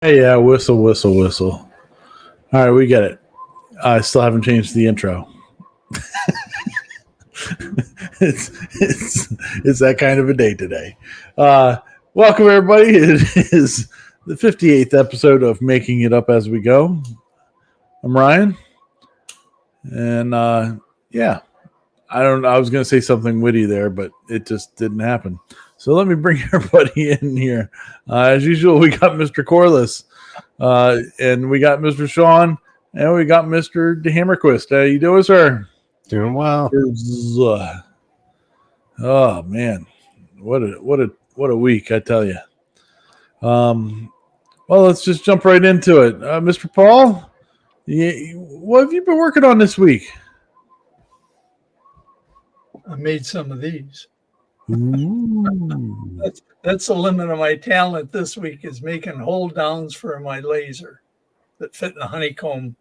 Hey, yeah, whistle, whistle, whistle. All right, we get it. I still haven't changed the intro. it's, it's that kind of a day today. Welcome, everybody. It is the 58th episode of Making It Up As We Go. I'm Ryan. And yeah, I was going to say something witty there, but it just didn't happen. So let me bring everybody in here. As usual, we got Mr. Corliss. And we got Mr. Sean, and we got Mr. DeHammerquist. How you doing, sir? Doing well. Oh man, what a week, I tell you. Well, let's just jump right into it, Mr. Paul. What have you been working on this week? I made some of these. Ooh. That's the limit of my talent this week, is making hold downs for my laser that fit in the honeycomb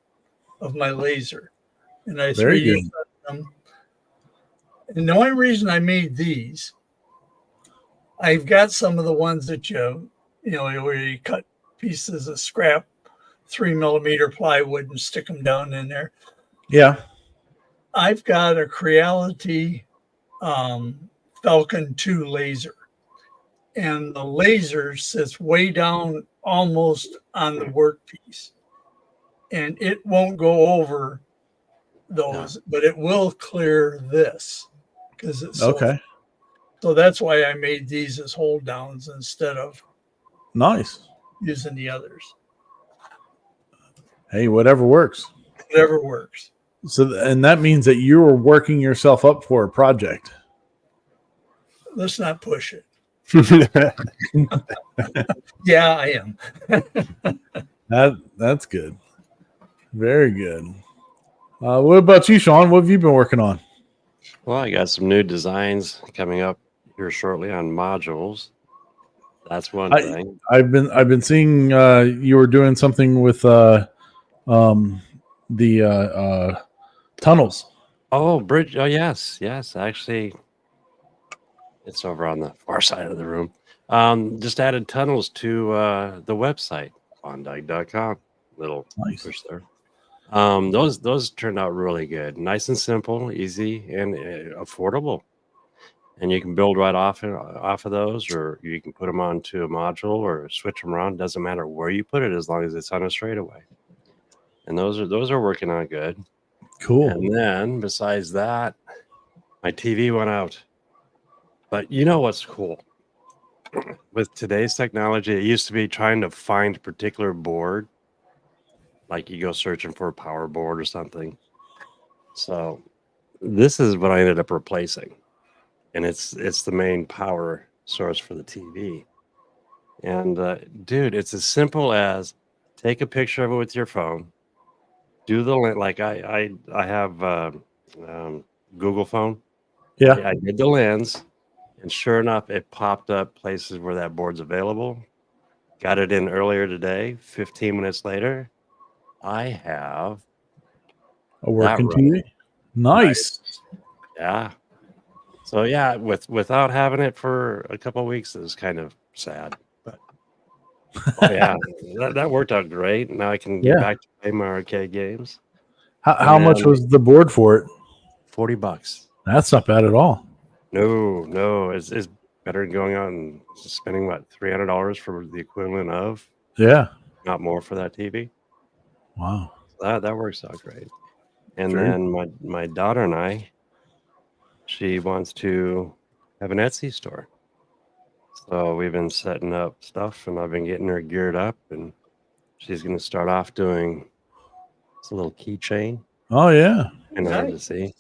of my laser. And I Very 3D cut them. And the only reason I made these, I've got some of the ones that where you cut pieces of scrap 3mm plywood and stick them down in there. Yeah. I've got a Creality Falcon 2 laser. And the laser sits way down almost on the workpiece. And it won't go over those, but it will clear this because it's okay. So that's why I made these as hold downs instead of Nice. using the others. Hey, whatever works. Whatever works. So, and that means that you were working yourself up for a project. Let's not push it. Yeah, I am. That's good. Very good. What about you, Sean? What have you been working on? Well, I got some new designs coming up here shortly on modules. That's one thing. I've been seeing you were doing something with the tunnels. Oh, bridge. Oh, yes. Actually, it's over on the far side of the room. Just added tunnels to the website, Klondike.com. Little Nice. push there. Those turned out really good. Nice and simple, easy, and affordable. And you can build right off of those, or you can put them onto a module or switch them around. Doesn't matter where you put it as long as it's on a straightaway. And those are working out good. Cool. And then besides that, my TV went out. But you know what's cool? With today's technology, it used to be trying to find a particular board. Like you go searching for a power board or something. So this is what I ended up replacing. And it's the main power source for the TV. And dude, it's as simple as take a picture of it with your phone. Do the like I have Google phone. Yeah. I did the lens, and sure enough, it popped up places where that board's available. Got it in earlier today. 15 minutes later, I have A working TV. Nice. Yeah. So yeah, without having it for a couple of weeks, it was kind of sad. But yeah, that worked out great. Now I can get back to play my arcade games. How much was the board for it? $40. That's not bad at all. No, it's better than going out and spending what $300 for the equivalent of. Yeah. Not more for that TV. Wow. That works out great. And then my daughter and I, she wants to have an Etsy store. So we've been setting up stuff, and I've been getting her geared up, and she's going to start off doing a little keychain. Oh, yeah. And hard to see.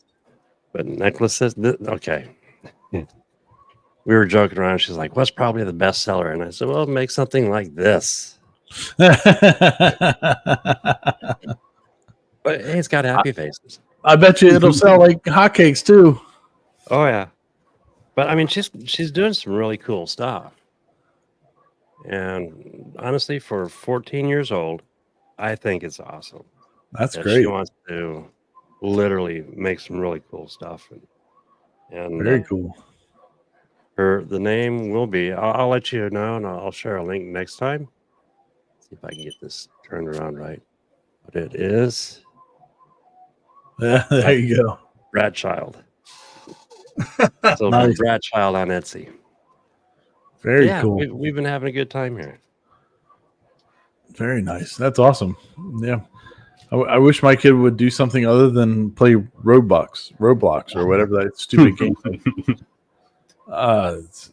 But necklaces, okay. We were joking around. She's like, what's probably the best seller? And I said, well, make something like this. But hey, it's got happy faces. I bet you it'll sell like hotcakes too. Oh yeah, but I mean, she's doing some really cool stuff. And honestly, for 14 years old, I think it's awesome. That's great. She wants to literally make some really cool stuff. And very cool. The name will be. I'll let you know, and I'll share a link next time. It's See if I can get this turned around right. But it is Yeah, there you go. Brat Child. So Nice. Brat Child on Etsy. Very Yeah, cool. we've been having a good time here. Very nice. That's awesome. Yeah. I wish my kid would do something other than play Roblox or whatever that stupid game is.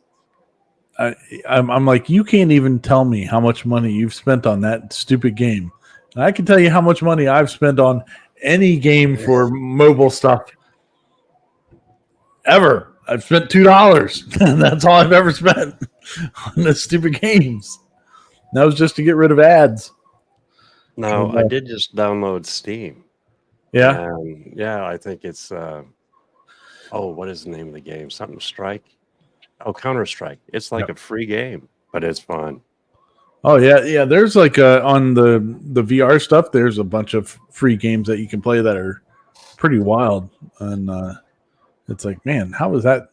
I'm like, you can't even tell me how much money you've spent on that stupid game. And I can tell you how much money I've spent on any game for mobile stuff ever. I've spent $2, and that's all I've ever spent on the stupid games. That was just to get rid of ads. No, I did just download Steam. Yeah. And yeah, I think it's what is the name of the game? Something Strike? Oh, Counter-Strike. It's like a free game, but it's fun. Oh yeah. There's like on the VR stuff, there's a bunch of free games that you can play that are pretty wild. And it's like, man, how is that?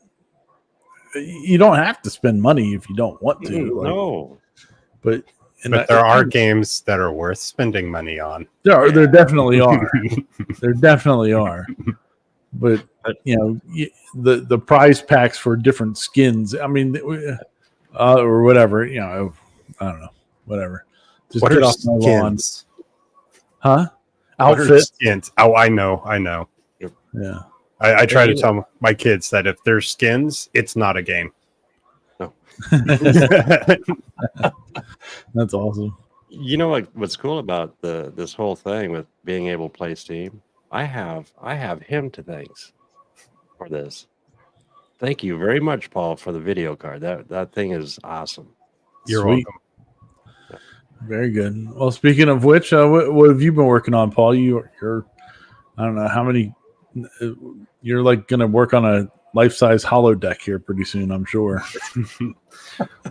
You don't have to spend money if you don't want to. No. But there are games that are worth spending money on. There definitely are. There definitely are. But the prize packs for different skins. I mean, or whatever. I don't know. Whatever. Just what get are off my lawn. skins? Huh? What are Outfit. skins? Oh, I know. Yeah. I try to tell my kids that if there's skins, it's not a game. No. That's awesome. You know what's cool about this whole thing with being able to play Steam? I have him to thanks for this. Thank you very much, Paul, for the video card. That thing is awesome. You're Sweet. welcome. Very good. Well, speaking of which, what have you been working on, Paul? You're I don't know how many. You're like going to work on a life-size hollow deck here pretty soon, I'm sure.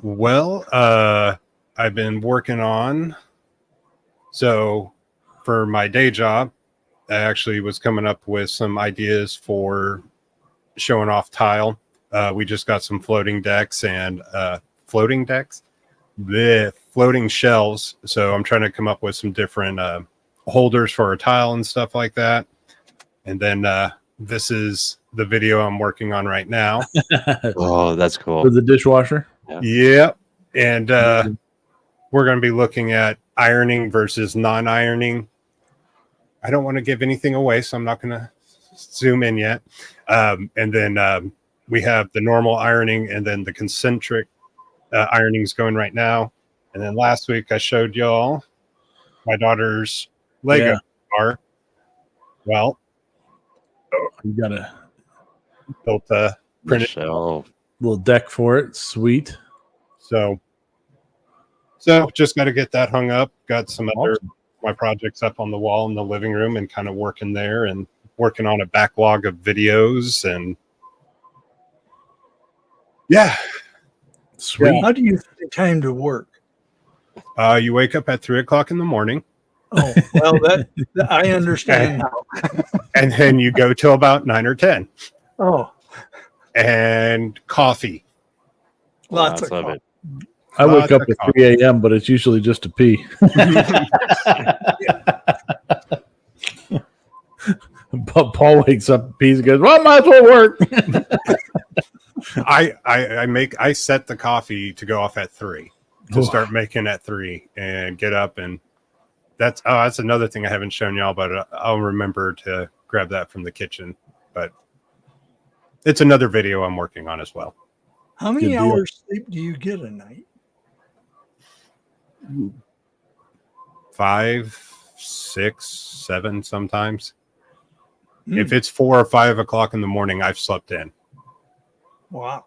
Well, I've been working on. So, for my day job, I actually was coming up with some ideas for showing off tile. We just got some floating decks and floating shelves. So I'm trying to come up with some different holders for our tile and stuff like that. And then this is the video I'm working on right now. Oh, that's cool. For the dishwasher? Yep. And we're going to be looking at ironing versus non-ironing. I don't want to give anything away, so I'm not going to zoom in yet. And then we have the normal ironing and then the concentric ironings going right now. And then last week I showed y'all my daughter's Lego car. Well, you got a built a printed shelf. little deck for it. Sweet. So just got to get that hung up. Got some other my projects up on the wall in the living room and kind of working there and working on a backlog of videos and Sweet. How do you find time to work? You wake up at 3:00 in the morning. Oh, well, that I understand now. And then you go till about 9 or 10. Oh, And coffee. lots of it. I wake Lots up of at coffee. 3 a.m., but it's usually just to pee. Paul wakes up, pees, and goes, well, might as well work. I set the coffee to go off at 3 to Oof. start making at 3 and get up. And that's another thing I haven't shown y'all, but I'll remember to grab that from the kitchen. But it's another video I'm working on as well. How many Good deal. hours sleep do you get a night? 5, 6, 7 sometimes. Hmm. If it's 4 or 5 o'clock in the morning, I've slept in. Wow.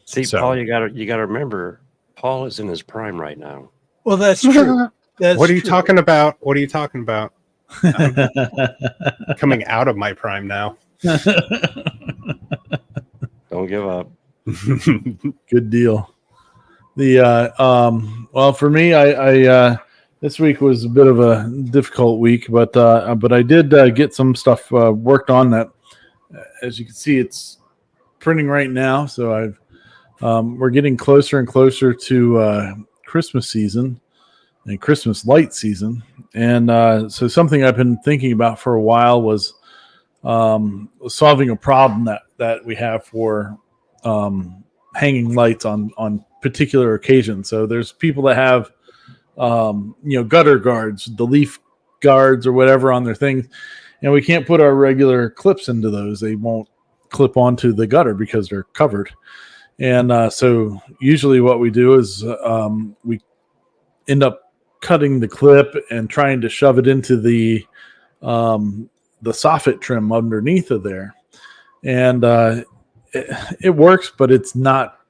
See, So- Paul, you gotta remember, Paul is in his prime right now. Well, that's true. That's What are you true. talking about? What are you talking about? Coming out of my prime now. Don't give up. Good deal. Well, for me, I this week was a bit of a difficult week, but I did get some stuff worked on that. As you can see, it's printing right now, so we're getting closer and closer to Christmas season, and Christmas light season. And so something I've been thinking about for a while was solving a problem that we have for hanging lights on particular occasions. So there's people that have gutter guards, the leaf guards or whatever on their things, and we can't put our regular clips into those. They won't clip onto the gutter because they're covered. And so usually what we do is we end up cutting the clip and trying to shove it into the soffit trim underneath of there. And it works, but it's not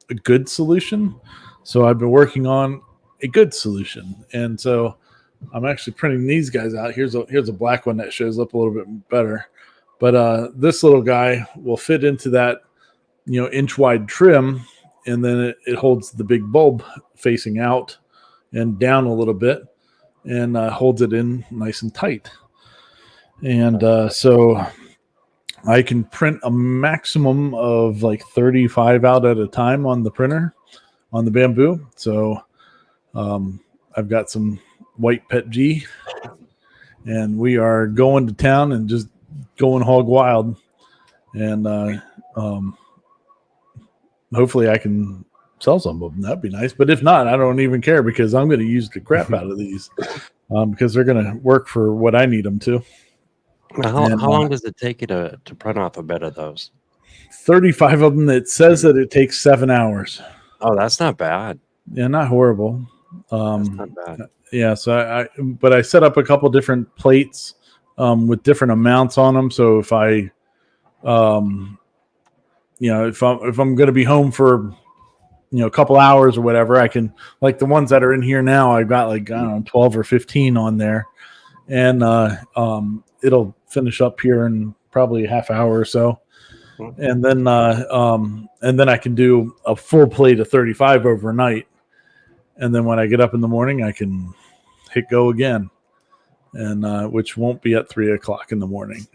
a good solution. So I've been working on a good solution. And so I'm actually printing these guys out. Here's a black one that shows up a little bit better. But this little guy will fit into that, inch wide trim, and then it holds the big bulb facing out and down a little bit, and holds it in nice and tight. And so I can print a maximum of like 35 out at a time on the printer, on the Bambu. So I've got some white PET G, and we are going to town and just going hog wild. And hopefully I can sell some of them. That'd be nice. But if not, I don't even care, because I'm going to use the crap out of these because they're going to work for what I need them to. How long does it take you to print off a bed of those? 35 of them. It says that it takes 7 hours. Oh, that's not bad. Yeah, not horrible. That's not bad. Yeah, so I set up a couple different plates with different amounts on them. So if I, if I'm going to be home for, a couple hours or whatever, I can, like the ones that are in here now, I've got like, I don't know, 12 or 15 on there, and it'll finish up here in probably a half hour or so. And then I can do a full plate of 35 overnight. And then when I get up in the morning, I can hit go again, and which won't be at 3 o'clock in the morning.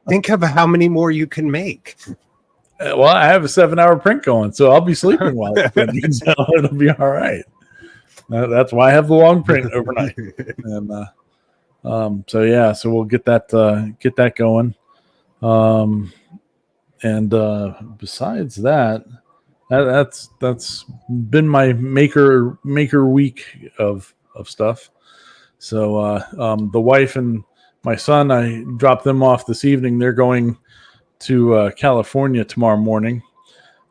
Think of how many more you can make. Well, I have a 7-hour print going, so I'll be sleeping while it's printing, so it'll be all right. That's why I have the long print overnight. And so we'll get that going. And besides that, that's been my maker week of stuff. So the wife and my son, I dropped them off this evening. They're going to California tomorrow morning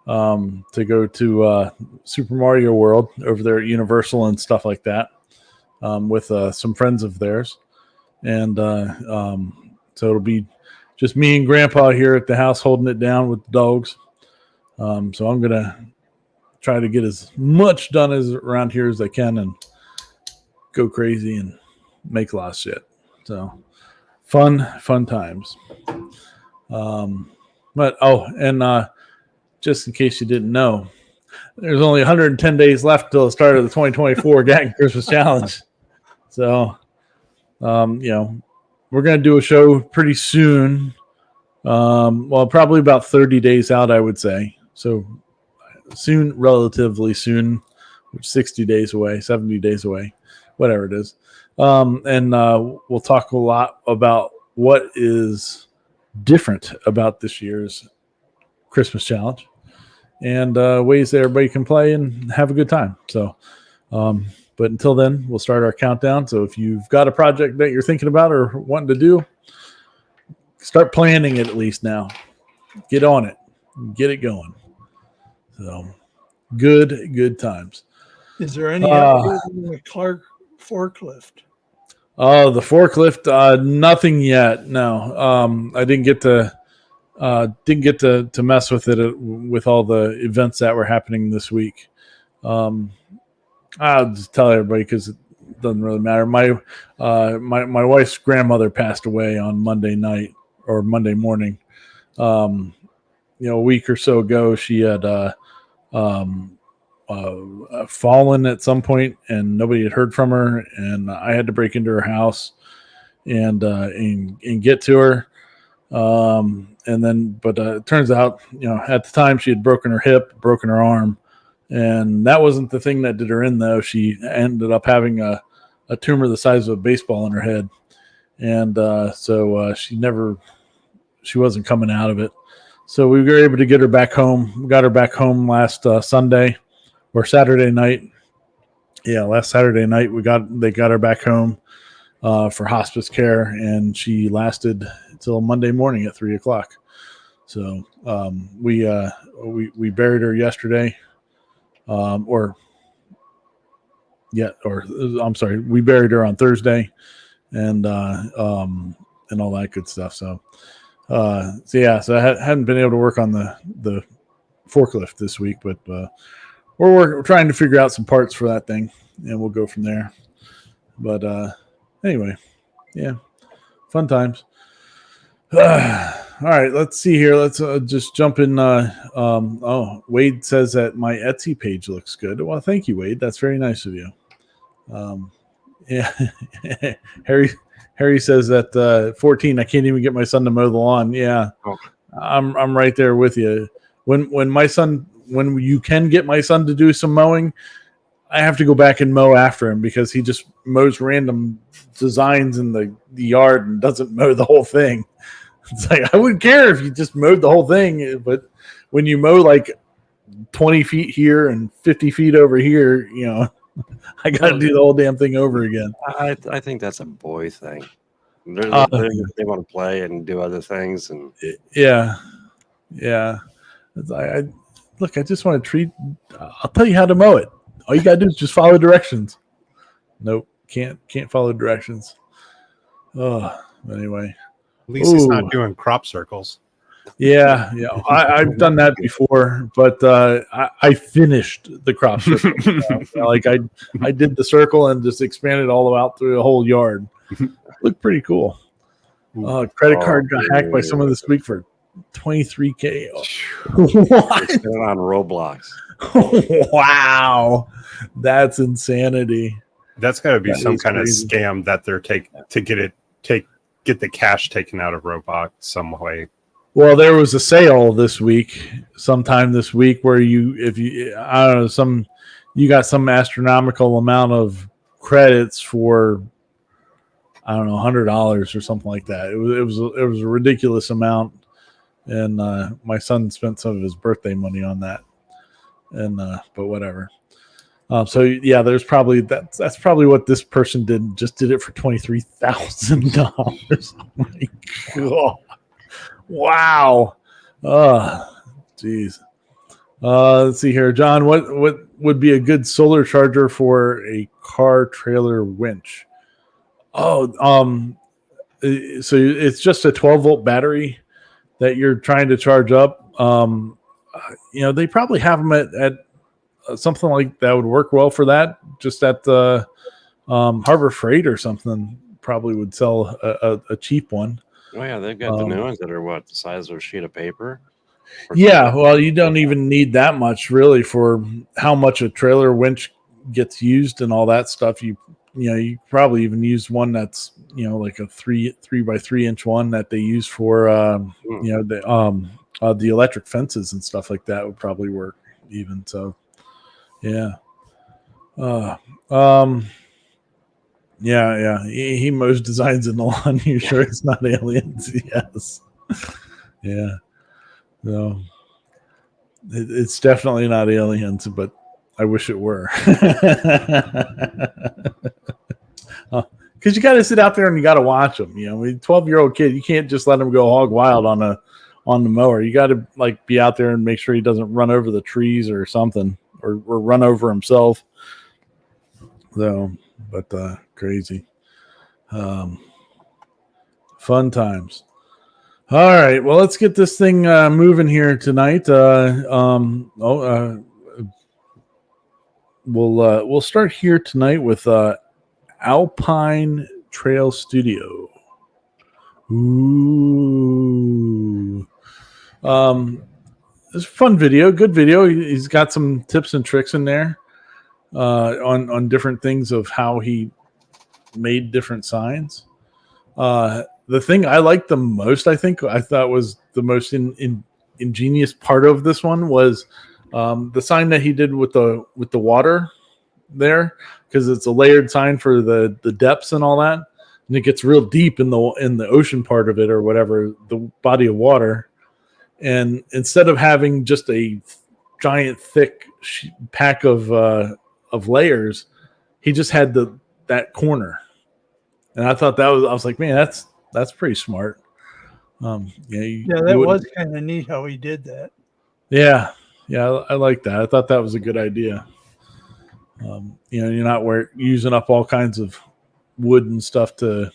to go to Super Mario World over there at Universal and stuff like that, with some friends of theirs. And so it'll be just me and Grandpa here at the house holding it down with the dogs. So I'm going to try to get as much done as around here as I can and go crazy and make a lot of shit. So fun times. Just in case you didn't know, there's only 110 days left till the start of the 2024 Gatton Christmas Challenge. So, we're going to do a show pretty soon. Probably about 30 days out, I would say. So soon, relatively soon, 60 days away, 70 days away, whatever it is. And we'll talk a lot about what is different about this year's Christmas challenge and ways that everybody can play and have a good time. So, but until then, we'll start our countdown. So if you've got a project that you're thinking about or wanting to do, start planning it at least now. Get on it. Get it going. So good times. Is there any update on the Clark forklift? Oh, the forklift, nothing yet. No. I didn't get to mess with it with all the events that were happening this week. I'll just tell everybody because it doesn't really matter. My wife's grandmother passed away on Monday night or Monday morning. A week or so ago, she had fallen at some point, and nobody had heard from her. And I had to break into her house and get to her. But it turns out, at the time she had broken her hip, broken her arm, And that wasn't the thing that did her in, though. She ended up having a tumor the size of a baseball in her head. And so she wasn't coming out of it. So we were able to get her back home. We got her back home last Sunday or Saturday night. Yeah, last Saturday night they got her back home for hospice care, and she lasted until Monday morning at 3:00. So we buried her yesterday, we buried her on Thursday, and all that good stuff. So I hadn't been able to work on the forklift this week, but we're trying to figure out some parts for that thing, and we'll go from there. But anyway, yeah, fun times. All right, let's see here. Let's just jump in. Wade says that my Etsy page looks good. Well, thank you, Wade. That's very nice of you. Yeah, Harry says that 14. I can't even get my son to mow the lawn. Yeah, I'm right there with you. When you can get my son to do some mowing, I have to go back and mow after him because he just mows random designs in the yard and doesn't mow the whole thing. It's like, I wouldn't care if you just mowed the whole thing, but when you mow like 20 feet here and 50 feet over here, I got to do the whole damn thing over again. I think that's a boy thing. They want to play and do other things, and yeah. I just want to treat. I'll tell you how to mow it. All you got to do is just follow directions. Nope, can't follow directions. Oh, anyway. At least he's not doing crop circles. Yeah. I've done that before, but I finished the crop circle. I did the circle and just expanded all out through the whole yard. Looked pretty cool. Credit card got hacked by someone this week for $23,000. What? It's on Roblox. Wow, that's insanity. That's got to be some kind of scam that they're get the cash taken out of Roblox some way. Well, there was a sale sometime this week, where you got some astronomical amount of credits for, I don't know, $100 or something like that. It was a ridiculous amount, and my son spent some of his birthday money on that. And but whatever. So yeah, there's probably that's probably what this person did. Just did it for $23,000. Oh my God! Wow. Geez. Let's see here, John. What would be a good solar charger for a car trailer winch? So it's just a 12-volt battery that you're trying to charge up. They probably have them at something like that would work well for that. Just at the Harbor Freight or something probably would sell a cheap one. Oh yeah, they've got the new ones that are the size of a sheet of paper. Yeah, well, you don't even need that much really for how much a trailer winch gets used and all that stuff. You probably even use one that's like a 3x3 inch one that they use for the electric fences and stuff like that would probably work even. So yeah. He mows designs in the lawn. You sure it's not aliens? Yes. Yeah. No, it's definitely not aliens, but I wish it were. Because you got to sit out there and you got to watch them. 12-year-old kid, you can't just let him go hog wild on the mower. You got to be out there and make sure he doesn't run over the trees or something, or run over himself. So, but crazy, fun times. All right, well, let's get this thing moving here tonight. We'll start here tonight with Alpine Trail Studio. Ooh. It's a fun video, good video. He's got some tips and tricks in there on different things of how he made different signs. The thing I liked the most, I thought was the most ingenious part of this one was The sign that he did with the water there, because it's a layered sign for the depths and all that, and it gets real deep in the ocean part of it or whatever, the body of water. And instead of having just a giant thick pack of layers, he just had that corner. And I thought I was like, man, that's pretty smart. That was kind of neat how he did that. Yeah, I like that. I thought that was a good idea. You're not using up all kinds of wood and stuff to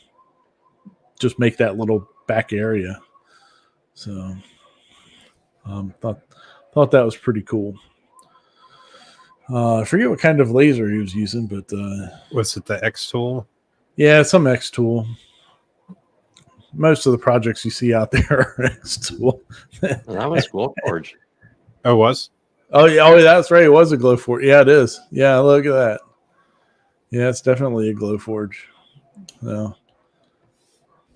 just make that little back area. So, thought that was pretty cool. I forget what kind of laser he was using, but was it the xTool? Yeah, some xTool. Most of the projects you see out there are xTool. That was Proforge. Oh, it was? Oh, yeah, that's right. It was a Glowforge. Yeah, it is. Yeah, look at that. Yeah, it's definitely a Glowforge. So,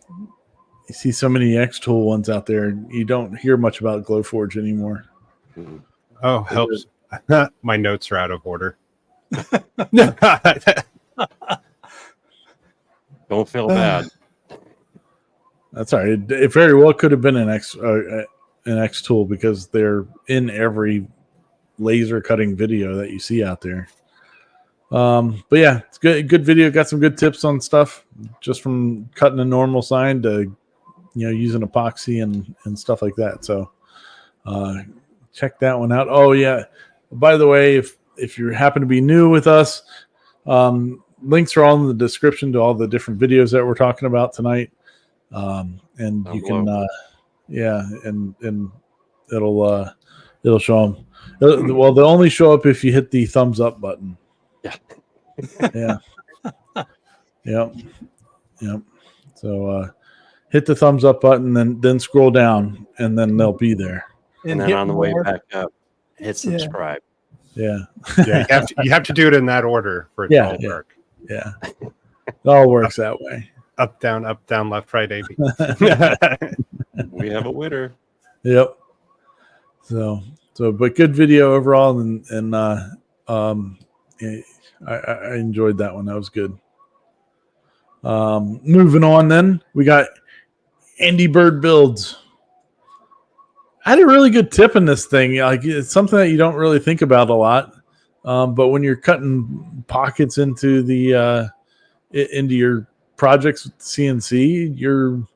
you see so many xTool ones out there. You don't hear much about Glowforge anymore. Oh, helps. My notes are out of order. Don't feel bad. That's all right. It very well could have been an xTool because they're in every laser cutting video that you see out there. But yeah, it's good video. Got some good tips on stuff, just from cutting a normal sign to using epoxy and stuff like that. So check that one out. Oh yeah, by the way, if you happen to be new with us, links are all in the description to all the different videos that we're talking about tonight. And you can and it'll show them. Well, they'll only show up if you hit the thumbs up button. Yeah. Yep. So hit the thumbs up button, then scroll down, and then they'll be there. And then on the way back up, hit subscribe. Yeah. You have to do it in that order for it to all work. Yeah. It all works that way. Up, down, left, right, A, B. We have a winner. Yep. So, but good video overall, and I enjoyed that one. That was good. Moving on, then we got Andy Bird Builds. I had a really good tip in this thing. Like, it's something that you don't really think about a lot, but when you're cutting pockets into into your projects with CNC,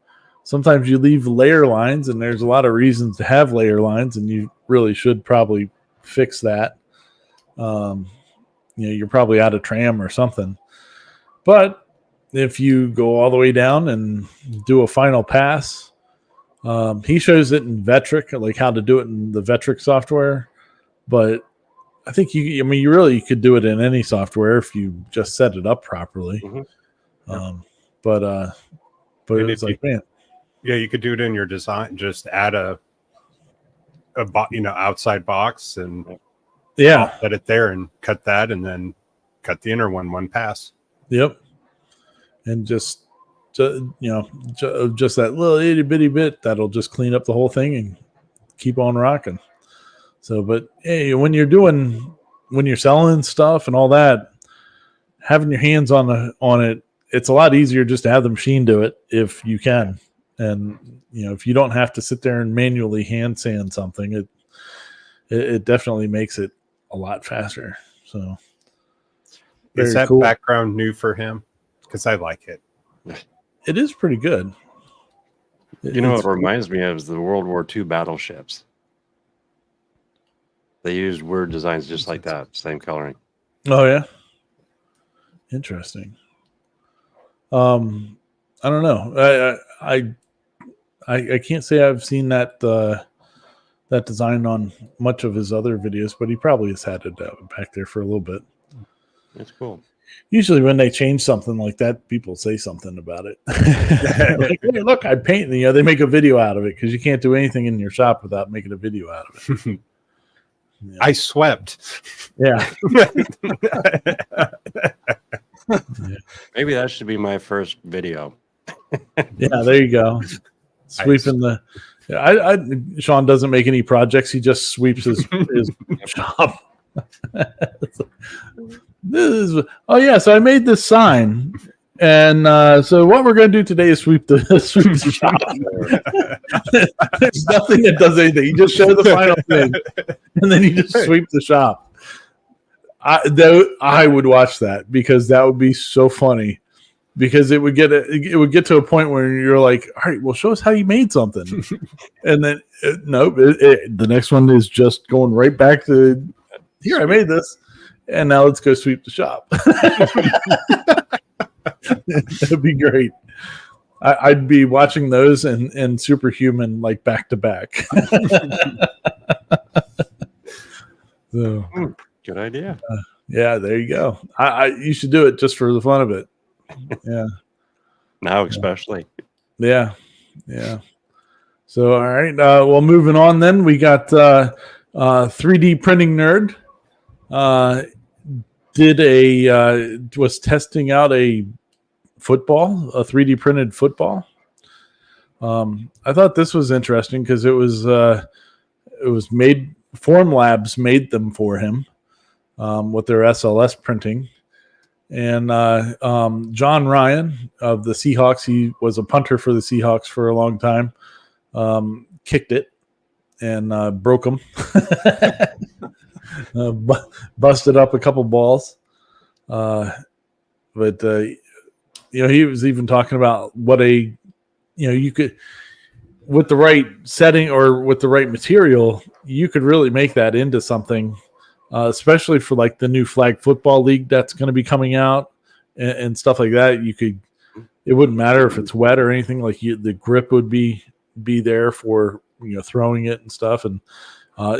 sometimes you leave layer lines, and there's a lot of reasons to have layer lines, and you really should probably fix that. You're probably out of tram or something. But if you go all the way down and do a final pass, he shows it in Vectric, like how to do it in the Vectric software. But I think you could do it in any software if you just set it up properly. Mm-hmm. But it's like, man. Yeah, you could do it in your design. Just add a outside box and set it there and cut that, and then cut the inner one pass. Yep. And just that little itty bitty bit that'll just clean up the whole thing and keep on rocking. So, but hey, when you're selling stuff and all that, having your hands on it, it's a lot easier just to have the machine do it if you can. And if you don't have to sit there and manually hand sand something, it definitely makes it a lot faster. So, is that cool background new for him? Because I like it. It is pretty good. What it reminds me of is the World War II battleships. They used word designs just like that, same coloring. Oh yeah, interesting. I don't know. I can't say I've seen that design on much of his other videos, but he probably has had it back there for a little bit. That's cool. Usually when they change something like that, people say something about it. Like, hey, look, I paint. They make a video out of it, because you can't do anything in your shop without making a video out of it. Yeah. I swept. Yeah. Maybe that should be my first video. Yeah, there you go. Sweeping Sean doesn't make any projects. He just sweeps his shop. So I made this sign. And so what we're going to do today is sweep the shop. There's nothing that does anything. You just show the final thing, and then you just sweep the shop. I would watch that because that would be so funny. Because it would get to a point where you're like, all right, well, show us how you made something, and then the next one is just going right back to here. I made this, and now let's go sweep the shop. That'd be great. I'd be watching those and Superhuman like back to back. So, good idea. Yeah, there you go. You should do it just for the fun of it. Yeah. Now, especially. Yeah. So, all right. Well, moving on then, we got 3D printing nerd. Was testing out a 3D printed football. I thought this was interesting because it was made. Form Labs made them for him with their SLS printing. And John Ryan of the Seahawks, he was a punter for the Seahawks for a long time, kicked it and broke them, busted up a couple balls. But he was even talking about what you could, with the right setting or with the right material, you could really make that into something. Especially for like the new flag football league that's going to be coming out and stuff like that. It wouldn't matter if it's wet or anything. Like the grip would be there for throwing it and stuff. And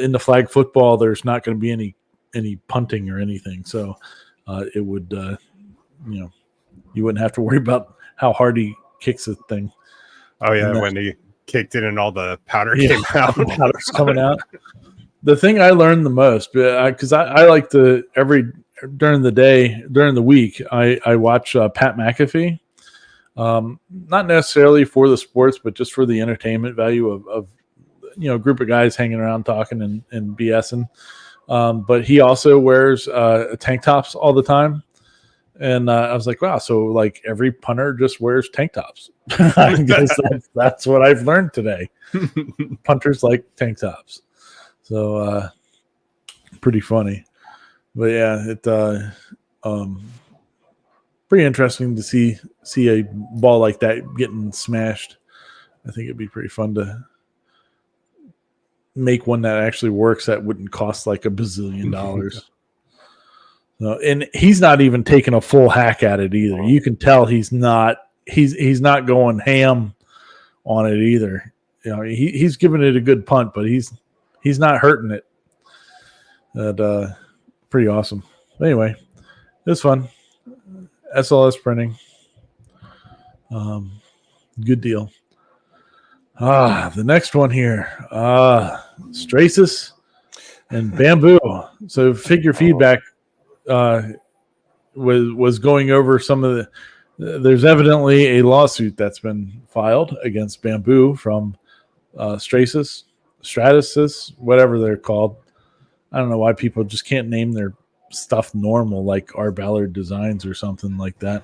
in the flag football, there's not going to be any punting or anything. So it would you wouldn't have to worry about how hard he kicks the thing. Oh yeah, when he kicked it and all the powder came out. Powder's coming out. The thing I learned the most, because I like to during the week, I watch Pat McAfee. Not necessarily for the sports, but just for the entertainment value of a group of guys hanging around talking and BSing. But he also wears tank tops all the time. And I was like, wow, so like every punter just wears tank tops. I guess that's what I've learned today. Punters like tank tops. So pretty funny. But yeah, it pretty interesting to see a ball like that getting smashed. I think it'd be pretty fun to make one that actually works that wouldn't cost like $1 bazillion. So, and he's not even taking a full hack at it either. You can tell he's not going ham on it either. He's giving it a good punt, but he's not hurting it. Pretty awesome. Anyway, it was fun. SLS printing. Good deal. The next one here. Stratasys and Bambu. So Figure Feedback was going over some of there's evidently a lawsuit that's been filed against Bambu from Stratasys, whatever they're called. I don't know why people just can't name their stuff normal, like R. Ballard Designs or something like that.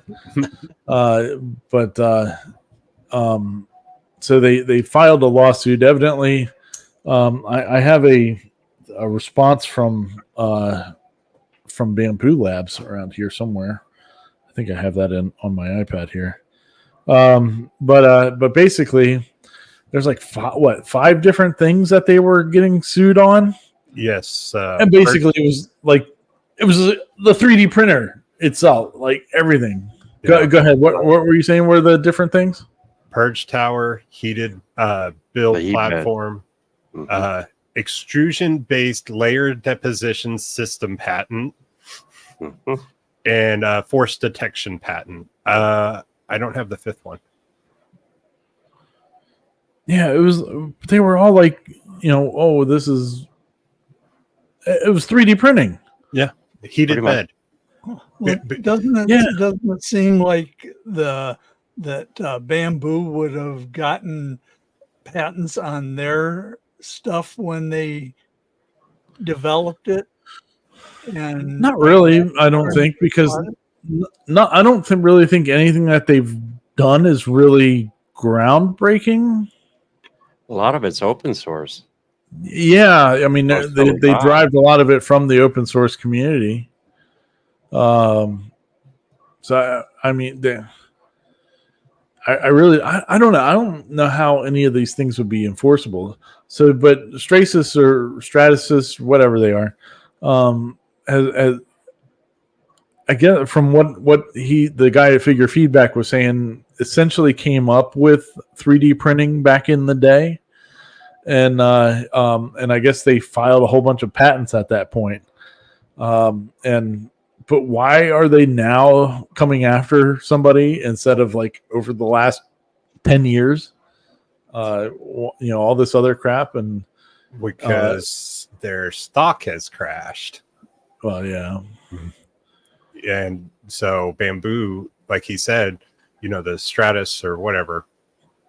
So they filed a lawsuit. Evidently, I have a response from Bambu Labs around here somewhere. I think I have that on my iPad here. But basically, there's like five different things that they were getting sued on. Yes, and basically it was the 3D printer itself, like everything. Yeah. Go ahead. What were you saying were the different things? Purge tower, heated build The heat platform, extrusion-based layer deposition system patent, and force detection patent. I don't have the fifth one. Yeah, they were all like, this is. It was 3D printing. Yeah, heated bed. Well, doesn't it seem like that Bambu would have gotten patents on their stuff when they developed it? And Not really, I don't think, because I don't really think anything that they've done is really groundbreaking. A lot of it's open source. Yeah, I mean, Or they drive a lot of it from the open source community. So I mean, I really I don't know. I don't know how any of these things would be enforceable. So, but Stratasys or Stratasys, whatever they are, has I get from what the guy at Figure Feedback was saying, essentially came up with 3D printing back in the day, and I guess they filed a whole bunch of patents at that point. But why are they now coming after somebody instead of like over the last 10 years? All this other crap, and because their stock has crashed. well, yeah. And so Bambu, like he said, the Stratus or whatever,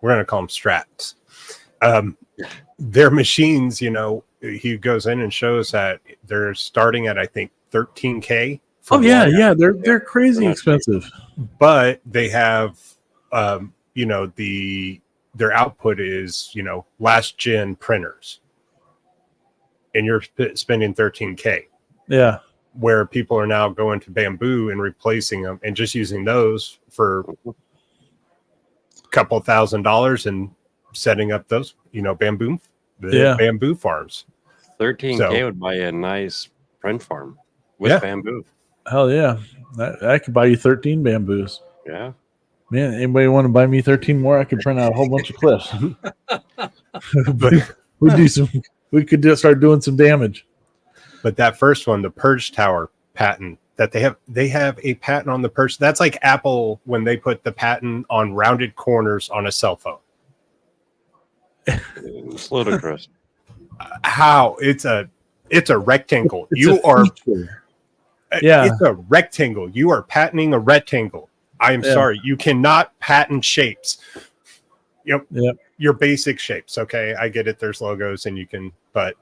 we're going to call them Strats. Their machines, he goes in and shows that they're starting at, I think, 13K. Oh yeah, they're crazy expensive. But they have, their output is, last gen printers, and you're spending 13K. Yeah. Where people are now going to Bambu and replacing them and just using those for a couple $1,000 and setting up those, Bambu farms. 13K would buy a nice print farm with Bambu. Hell yeah. I could buy you 13 Bambus. Yeah. Man, anybody want to buy me 13 more? I could print out a whole bunch of clips. But we could start doing some damage. But that first one, the Purge Tower patent that they have a patent on the Purge. That's like Apple when they put the patent on rounded corners on a cell phone. It's ludicrous. How it's a rectangle. It's a rectangle. You are patenting a rectangle. I'm sorry, you cannot patent shapes. Yep. Your basic shapes. Okay, I get it. There's logos and you can, but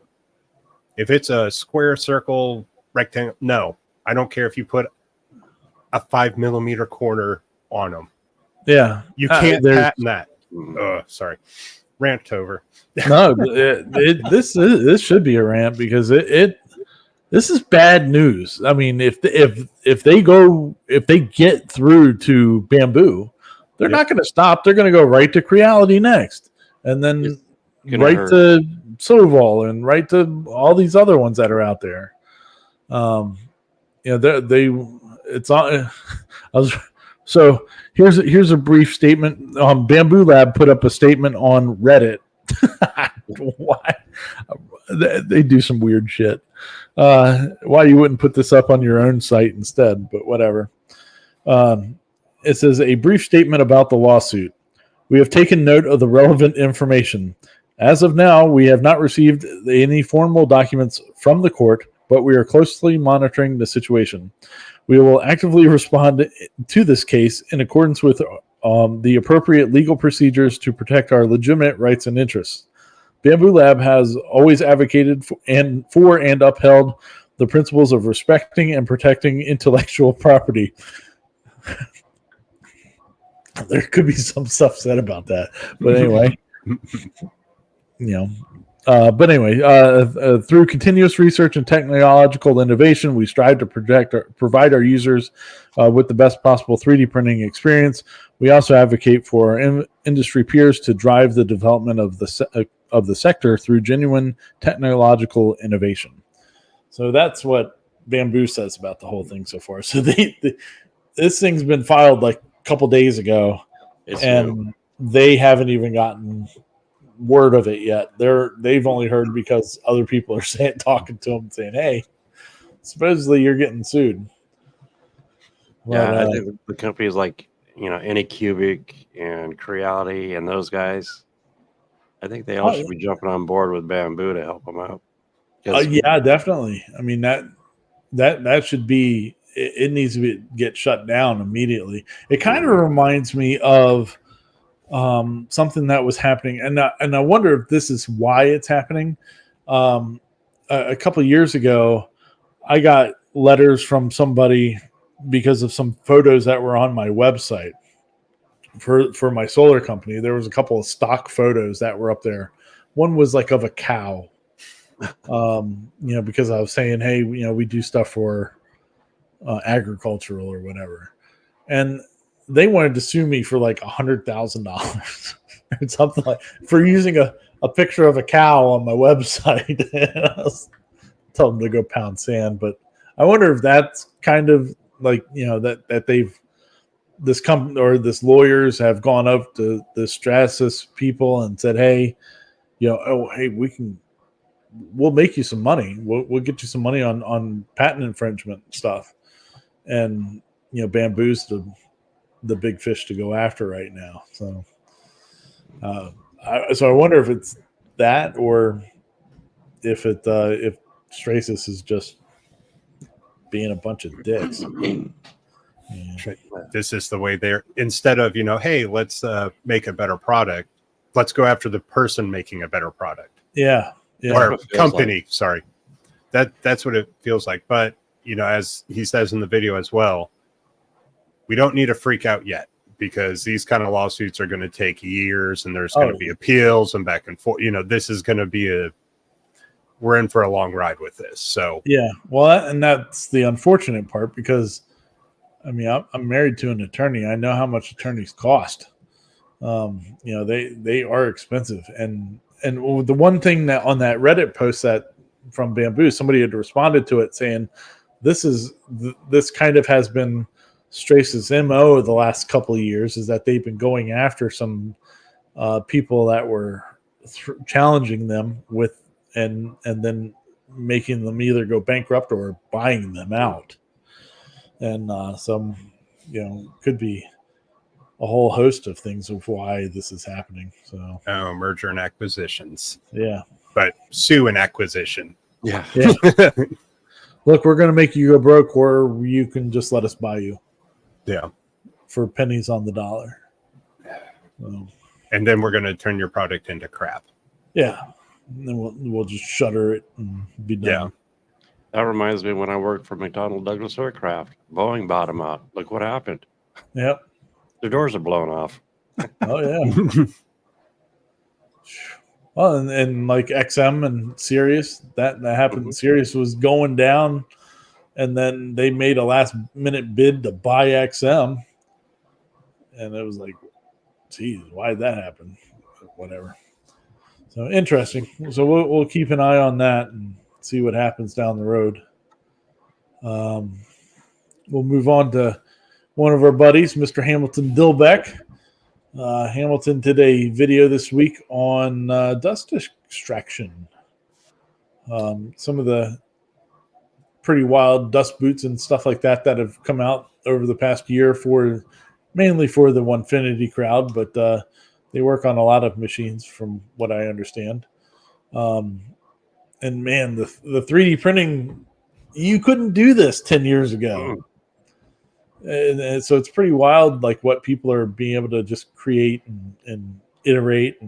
if it's a square, circle, rectangle, no, I don't care if you put a 5 millimeter corner on them. Yeah, you can't patent that. Sorry, rant over. No, this should be a rant because this is bad news. I mean, if they get through to Bambu, they're not going to stop. They're going to go right to Creality next, and then right to Soval and right to all these other ones that are out there. So here's a brief statement. Bambu Lab put up a statement on Reddit. Why? They do some weird shit. Why you wouldn't put this up on your own site instead, but whatever. It says a brief statement about the lawsuit. We have taken note of the relevant information. As of now, we have not received any formal documents from the court, but we are closely monitoring the situation. We will actively respond to this case in accordance with the appropriate legal procedures to protect our legitimate rights and interests. Bambu Lab has always advocated for and upheld the principles of respecting and protecting intellectual property. There could be some stuff said about that, but anyway. Through continuous research and technological innovation, we strive to provide our users with the best possible 3D printing experience. We also advocate for our industry peers to drive the development of the sector through genuine technological innovation. So that's what Bambu says about the whole thing so far. So this thing's been filed like a couple days ago, and they haven't even gotten word of it yet. They've only heard because other people are talking to them, saying, "Hey, supposedly you're getting sued." I think the companies like Anycubic and Creality and those guys, I think they all should be jumping on board with Bambu to help them out. Yeah, definitely. I mean that should be. It needs to get shut down immediately. It kind of reminds me of something that was happening, and I wonder if this is why it's happening. A couple of years ago, I got letters from somebody because of some photos that were on my website for my solar company. There was a couple of stock photos that were up there. One was like of a cow, because I was saying, hey, we do stuff for agricultural or whatever, and they wanted to sue me for like $100,000 or something, like for using a picture of a cow on my website. I was telling them to go pound sand, but I wonder if that's kind of like, that they've, this company or this lawyers have gone up to the Stratasys people and said, hey, hey, we'll make you some money. We'll get you some money on patent infringement stuff. And, Bambu's the big fish to go after right now. So, I wonder if it's that, or if Stratasys is just being a bunch of dicks. Yeah. This is the way they're, instead of, hey, let's make a better product. Let's go after the person making a better product. Yeah. Or company. Sorry. That's what it feels like. But, as he says in the video as well, we don't need to freak out yet, because these kind of lawsuits are going to take years, and there's going to be appeals and back and forth. This is going to be we're in for a long ride with this. So, yeah. Well, and that's the unfortunate part, because I mean, I'm married to an attorney. I know how much attorneys cost. They are expensive. And the one thing that on that Reddit post that from Bambu, somebody had responded to it saying, this kind of has been Stratasys' MO the last couple of years, is that they've been going after some people that were challenging them with, and then making them either go bankrupt or buying them out. And some, could be a whole host of things of why this is happening. So, merger and acquisitions. Yeah. But sue and acquisition. Yeah. Look, we're going to make you go broke, or you can just let us buy you. Yeah. For pennies on the dollar. So, and then we're going to turn your product into crap. Yeah. And then we'll just shutter it and be done. Yeah. That reminds me when I worked for McDonnell Douglas Aircraft. Boeing bought them out. Look what happened. Yep. The doors are blown off. Oh, yeah. Well, and like XM and Sirius, that happened. Mm-hmm. Sirius was going down, and then they made a last-minute bid to buy XM. And it was like, geez, why did that happen? Whatever. So, interesting. So, we'll keep an eye on that and see what happens down the road. We'll move on to one of our buddies, Mr. Hamilton Dilbeck. Hamilton did a video this week on dust extraction. Some of the pretty wild dust boots and stuff like that have come out over the past year, mainly for the Onefinity crowd, but they work on a lot of machines from what I understand. And man, the 3D printing, you couldn't do this 10 years ago. And so it's pretty wild, like what people are being able to just create and iterate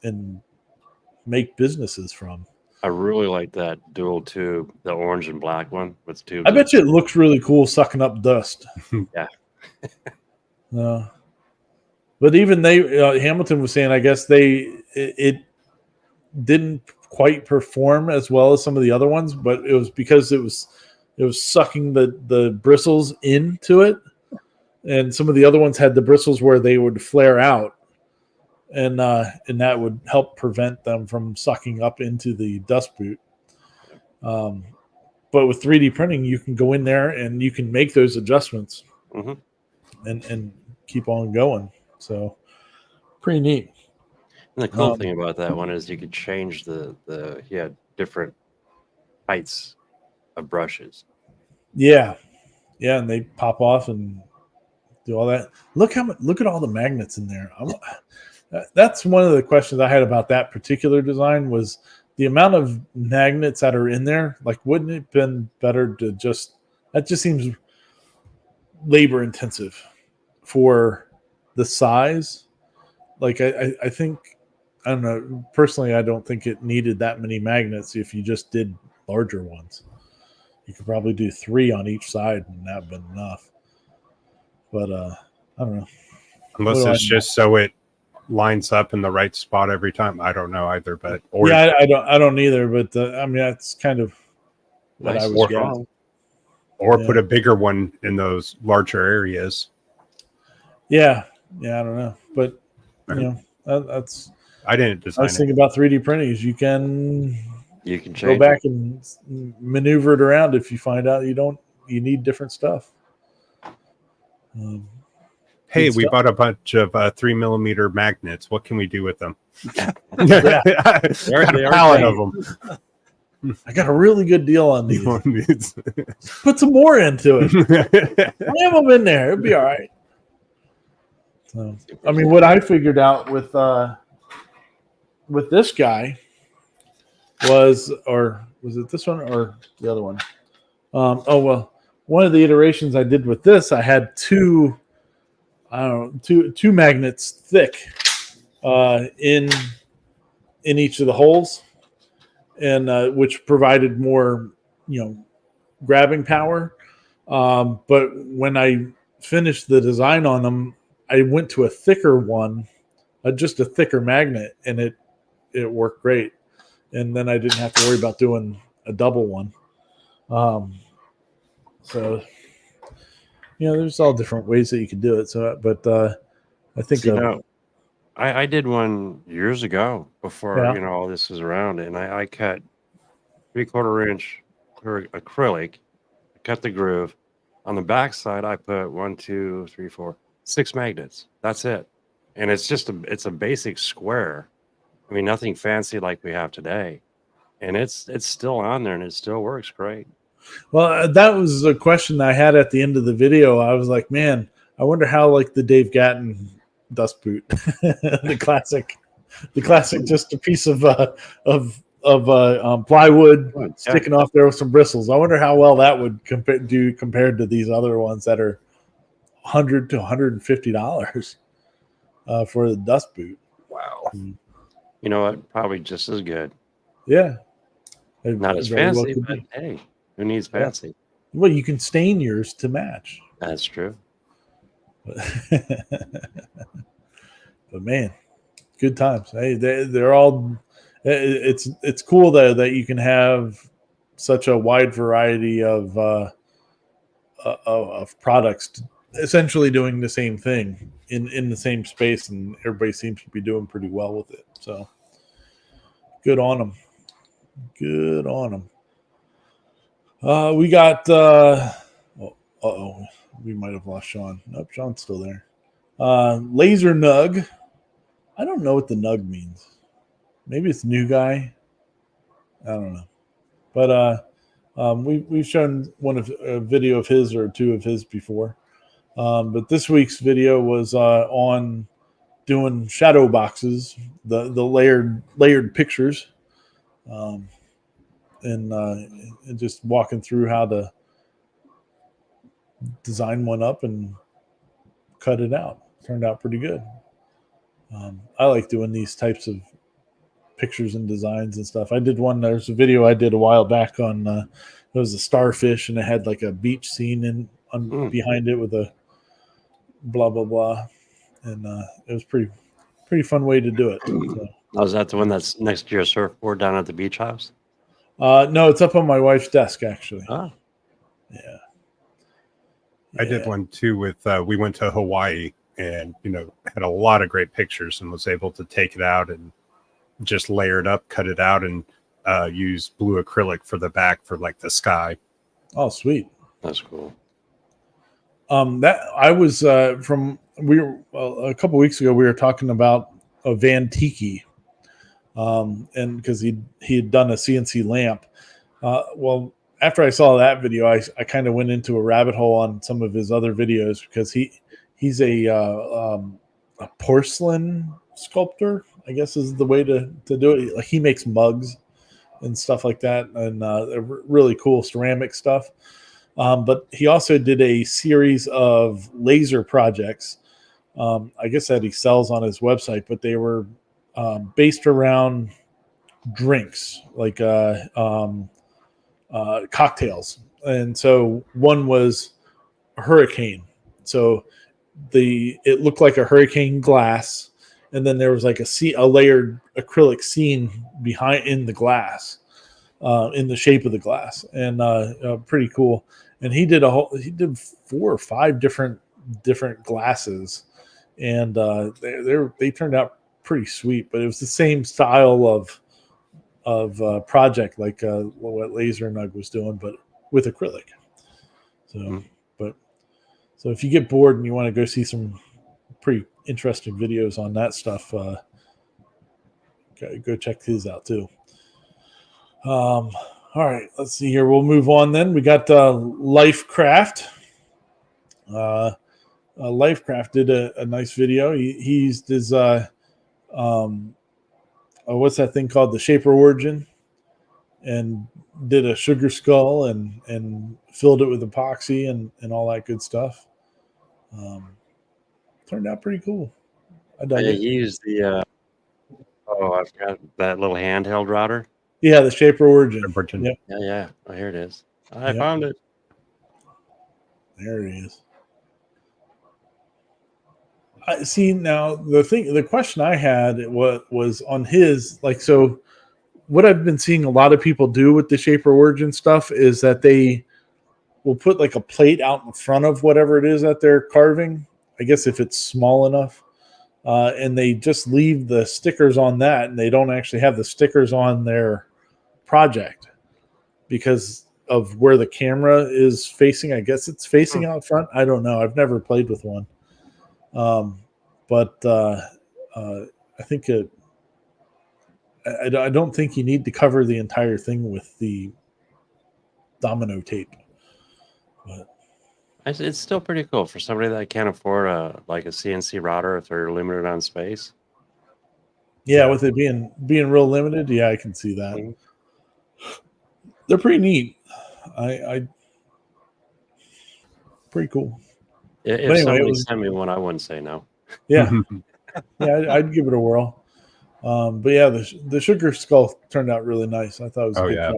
and make businesses from. I really like that dual tube, the orange and black one with tubes. I bet you it looks really cool sucking up dust. Yeah. But even Hamilton was saying, I guess it didn't quite perform as well as some of the other ones, but it was because it was sucking the bristles into it, and some of the other ones had the bristles where they would flare out, and that would help prevent them from sucking up into the dust boot. But with 3D printing, you can go in there and you can make those adjustments, mm-hmm. and keep on going. So pretty neat. And the cool thing about that one is you could change he had different heights of brushes. Yeah, and they pop off and do all that. Look at all the magnets in there. That's one of the questions I had about that particular design, was the amount of magnets that are in there. Like, wouldn't it have been better to that just seems labor intensive for the size. like I think, I don't know, personally, I don't think it needed that many magnets if you just did larger ones. You could probably do 3 on each side and that would have been enough. But I don't know. Unless it's just so it lines up in the right spot every time. I don't know either, but yeah, I don't either. But I mean, that's kind of what Nice I and would strong. guess. or Yeah. put a bigger one in those larger areas. Yeah, I don't know, but you know, that's I didn't design nice thing about 3D printing is you can You can go change back it. and maneuver it around if you find out you need different stuff. Hey, good we stuff. bought a bunch of 3mm magnets. What can we do with them? Yeah. Got a pallet of them. I got a really good deal on these. Put some more into it. Slam them in there. It'll be all right. So, I mean, what I figured out with this guy was it this one or the other one? One of the iterations I did with this, I had two magnets thick in each of the holes, and which provided more, grabbing power. But when I finished the design on them, I went to a thicker one, just a thicker magnet, and it worked great. And then I didn't have to worry about doing a double one. So, there's all different ways that you can do it. So, but I think I did one years ago before all this was around, and I cut 3/4 inch acrylic, cut the groove. On the back side, I put 1, 2, 3, 4, 6 magnets. That's it, and it's a basic square. I mean, nothing fancy like we have today, and it's still on there and it still works great. Well, that was a question I had at the end of the video. I was like, man, I wonder how like the Dave Gatton dust boot, the classic, just a piece of plywood sticking off there with some bristles. I wonder how well that would do compared to these other ones that are $100 to $150 for the dust boot. Wow. You know what? Probably just as good. Yeah. Not as fancy, but hey, who needs fancy? Yeah. Well, you can stain yours to match. That's true. But man, good times. Hey, they're all. It's cool though that you can have such a wide variety of products, essentially doing the same thing in the same space, and everybody seems to be doing pretty well with it. So, good on them. Good on them. We got. We might have lost Sean. Nope, Sean's still there. Laser Nug. I don't know what the nug means. Maybe it's new guy. I don't know. But we've shown a video of his or two of his before. But this week's video was on doing shadow boxes, the layered pictures, and just walking through how to design one up and cut it out. Turned out pretty good. I like doing these types of pictures and designs and stuff. I did one. There's a video I did a while back on. It was a starfish, and it had like a beach scene behind it with a blah blah blah, and it was pretty fun way to do it. So. Oh, is that the one that's next to your surfboard down at the beach house? No, it's up on my wife's desk actually. Oh, yeah. I did one too with. We went to Hawaii. And, had a lot of great pictures and was able to take it out and just layer it up, cut it out, and use blue acrylic for the back for like the sky. Oh, sweet. That's cool. That I was a couple weeks ago, we were talking about a Van Tiki, and because he had done a CNC lamp. Well, after I saw that video, I kind of went into a rabbit hole on some of his other videos because he's a porcelain sculptor, I guess is the way to do it. Like he makes mugs and stuff like that, and really cool ceramic stuff. But he also did a series of laser projects I guess that he sells on his website, but they were based around drinks, like cocktails. And so one was a hurricane. So it looked like a hurricane glass, and then there was like a layered acrylic scene behind in the glass, in the shape of the glass, and pretty cool. And he did 4 or 5 different glasses, and they turned out pretty sweet. But it was the same style of project like what Laser Nug was doing, but with acrylic. So, so if you get bored and you want to go see some pretty interesting videos on that stuff, go check his out too. All right, let's see here. We'll move on then. We got Lifecraft. Lifecraft did a nice video. He used his what's that thing called? The Shaper Origin, and did a sugar skull and filled it with epoxy and all that good stuff. Turned out pretty cool. I dug it. He used the I forgot that little handheld router. Yeah, the Shaper Origin. Yep. Yeah. Oh, here it is. I found it. There it is. I see. Now the question I had was on his, like, so what I've been seeing a lot of people do with the Shaper Origin stuff is that they will put like a plate out in front of whatever it is that they're carving, I guess if it's small enough, and they just leave the stickers on that, and they don't actually have the stickers on their project because of where the camera is facing. I guess it's facing out front. I don't know. I've never played with one. But I think I don't think you need to cover the entire thing with the domino tape. But It's still pretty cool for somebody that can't afford a CNC router if they're limited on space. yeah, with it being real limited, yeah, I can see that. Mhm. They're pretty neat. I pretty cool. If anyway, somebody sent me one, I wouldn't say no. Yeah, yeah, I'd give it a whirl. But yeah, the sugar skull turned out really nice. I thought it was a good job.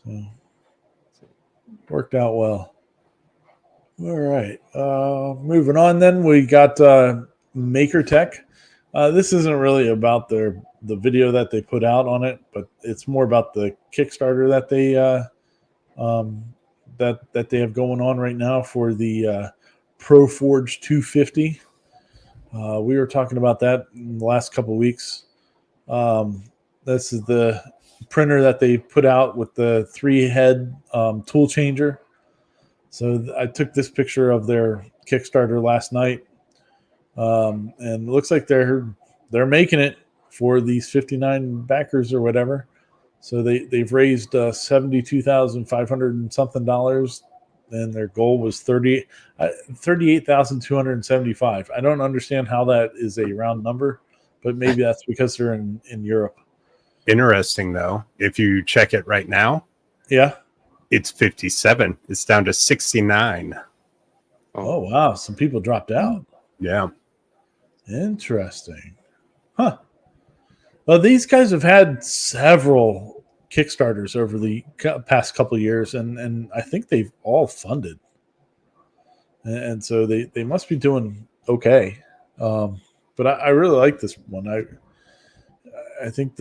So worked out well. All right, moving on. Then we got Maker Tech. This isn't really about the video that they put out on it, but it's more about the Kickstarter that they that they have going on right now for the Proforge 250. We were talking about that in the last couple of weeks. This is the printer that they put out with the 3-head tool changer. So I took this picture of their Kickstarter last night, and it looks like they're making it for these 59 backers or whatever. So they've raised $72,500 and something dollars, and their goal was $38,275. I don't understand how that is a round number, but maybe that's because they're in Europe. Interesting though, if you check it right now, yeah, it's 57. It's down to 69. Oh wow, some people dropped out. Yeah, interesting, huh? Well, these guys have had several Kickstarters over the past couple of years, and I think they've all funded, and so they must be doing okay. But I really like this one. I think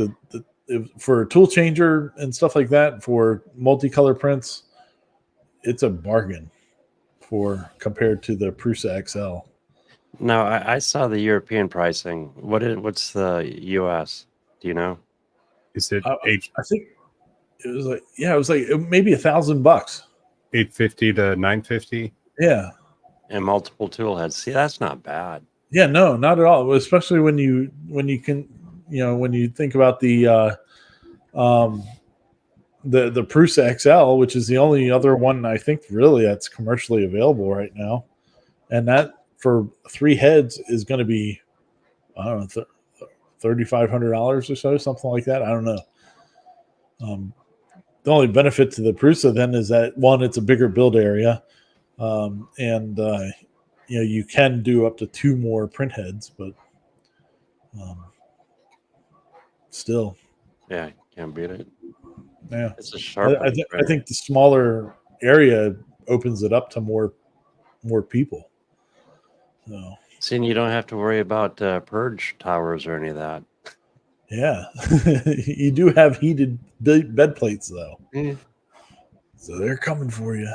for a tool changer and stuff like that, for multicolor prints, it's a bargain compared to the Prusa XL. No, I saw the European pricing. What's the US? Do you know? is it I think it was like maybe $1,000. 850 to 950? Yeah. And multiple tool heads. See, that's not bad. Yeah, no, not at all. Especially when you think about the Prusa XL, which is the only other one I think really that's commercially available right now, and that for 3 heads is going to be, I don't know, $3,500 or so, something like that. I don't know. The only benefit to the Prusa then is that, one, it's a bigger build area, and you can do up to 2 more print heads, but still, Yeah, can't beat it. yeah. It's a sharp. I think the smaller area opens it up to more people. So Seeing you don't have to worry about purge towers or any of that. yeah, you do have heated bed plates though, so they're coming for you.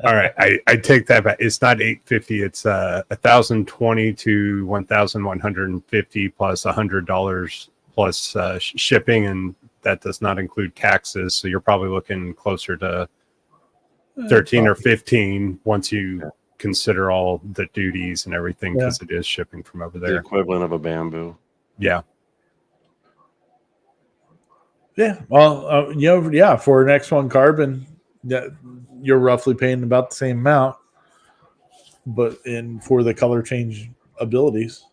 All right, I take that back. It's not 850. It's 1,020 to 1,150 plus $100 plus shipping, and that does not include taxes. So you're probably looking closer to 13 or 15 once you consider all the duties and everything, because it is shipping from over The there. equivalent of a Bambu. Yeah. Yeah, well, for an X1 carbon, you're roughly paying about the same amount, but for the color change abilities,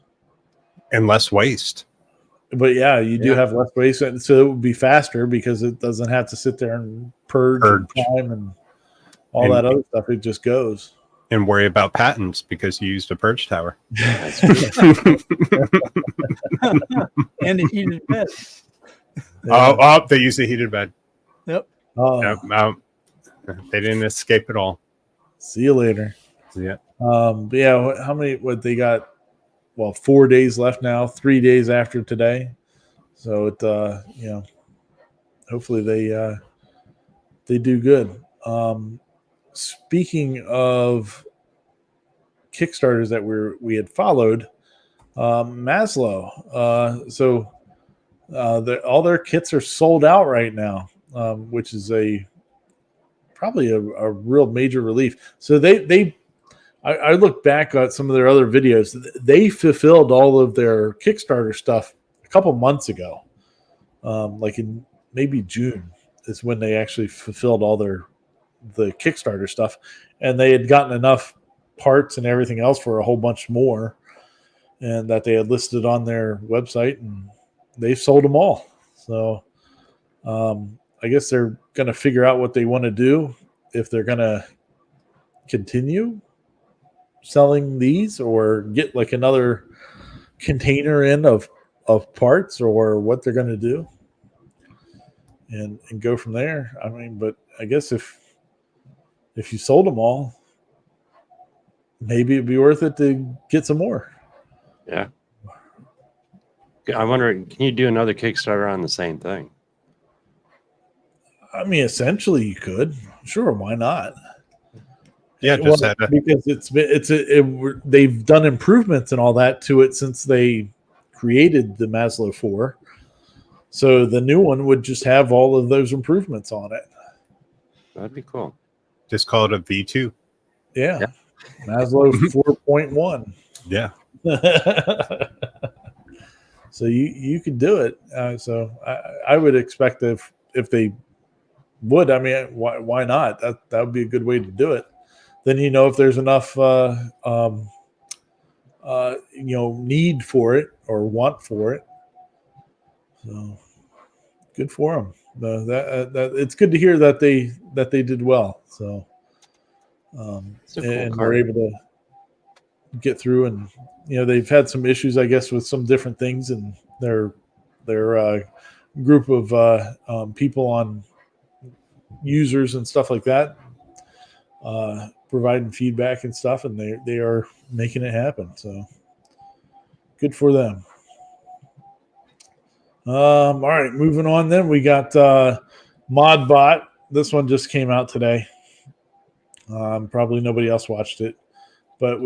And less waste. But yeah, you do have less waste, so it would be faster because it doesn't have to sit there and purge. And time and all that other stuff. It just goes. And worry about patents because you used a purge tower. And a heated bed. Oh, they used a heated bed. Yep. Oh. They didn't escape at all. See you later. Yeah. But yeah, how many? What they got? Well, 4 days left now. 3 days after today. So it, hopefully they do good. Speaking of Kickstarters that we had followed, Maslow. So all their kits are sold out right now, which is probably a real major relief. So I look back at some of their other videos. They fulfilled all of their Kickstarter stuff a couple months ago, like in maybe June is when they actually fulfilled all the Kickstarter stuff, and they had gotten enough parts and everything else for a whole bunch more, and that they had listed on their website, and they've sold them all. So I guess they're going to figure out what they want to do, if they're going to continue selling these or get like another container in of parts, or what they're going to do, and go from there. I mean, but I guess if you sold them all, maybe it'd be worth it to get some more. Yeah. I'm wondering, can you do another Kickstarter on the same thing? I mean, essentially you could. Sure, why not? Yeah, because they've done improvements and all that to it since they created the Maslow 4. So the new one would just have all of those improvements on it. That'd be cool. Just call it a V2. Yeah. Maslow 4.1. Yeah. So you could do it. So I would expect if they would, I mean, why not? That would be a good way to do it. Then if there's enough need for it or want for it. So good for them. That it's good to hear that they did well. So and we're able to get through, and they've had some issues, I guess, with some different things, and their group of people on users and stuff like that, providing feedback and stuff, and they are making it happen. So good for them. All right, moving on. Then we got ModBot. This one just came out today. Probably nobody else watched it, but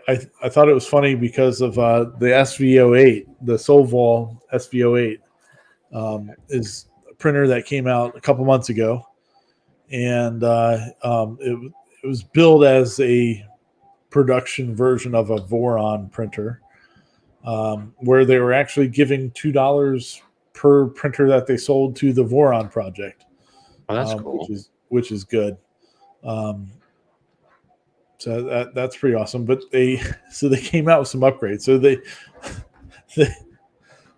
I thought it was funny because of the SVO8, the Solval SVO8, is a printer that came out a couple months ago, and it was billed as a production version of a Voron printer, where they were actually giving $2 per printer that they sold to the Voron project. Oh, that's cool. Which is good. So that's pretty awesome. But they came out with some upgrades. So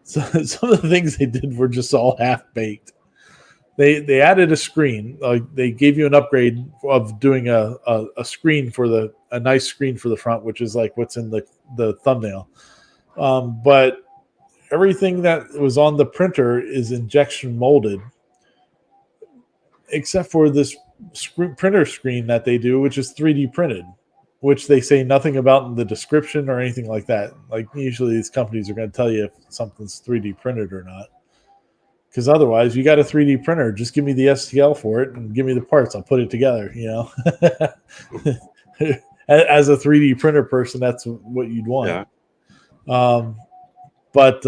so some of the things they did were just all half baked. they added a screen. Like they gave you an upgrade of doing a screen for a nice screen for the front, which is like what's in the thumbnail. But everything that was on the printer is injection molded, except for this printer screen that they do, which is 3D printed, which they say nothing about in the description or anything like that. Like usually these companies are going to tell you if something's 3D printed or not. Because otherwise, you got a 3D printer. Just give me the STL for it and give me the parts. I'll put it together, you know. As a 3D printer person, that's what you'd want. Yeah. But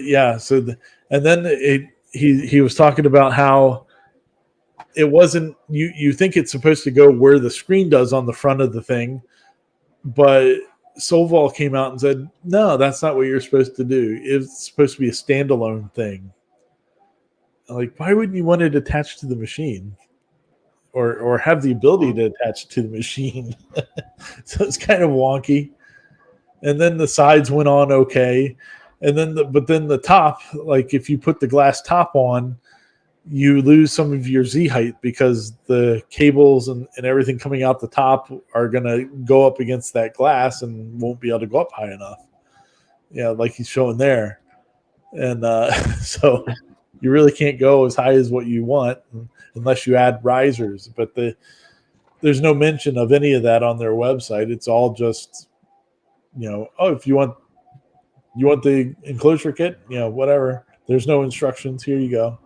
yeah. So and then he was talking about how it wasn't you think it's supposed to go where the screen does on the front of the thing, but Solval came out and said, no, that's not what you're supposed to do. It's supposed to be a standalone thing. Like, why wouldn't you want it attached to the machine or have the ability to attach to the machine? So it's kind of wonky. And then the sides went on okay. And then but then the top, like if you put the glass top on, you lose some of your Z height because the cables and everything coming out the top are going to go up against that glass and won't be able to go up high enough. Yeah, like he's showing there. And so you really can't go as high as what you want unless you add risers. But there's no mention of any of that on their website. It's all just, oh, if you want the enclosure kit, whatever. There's no instructions. Here you go.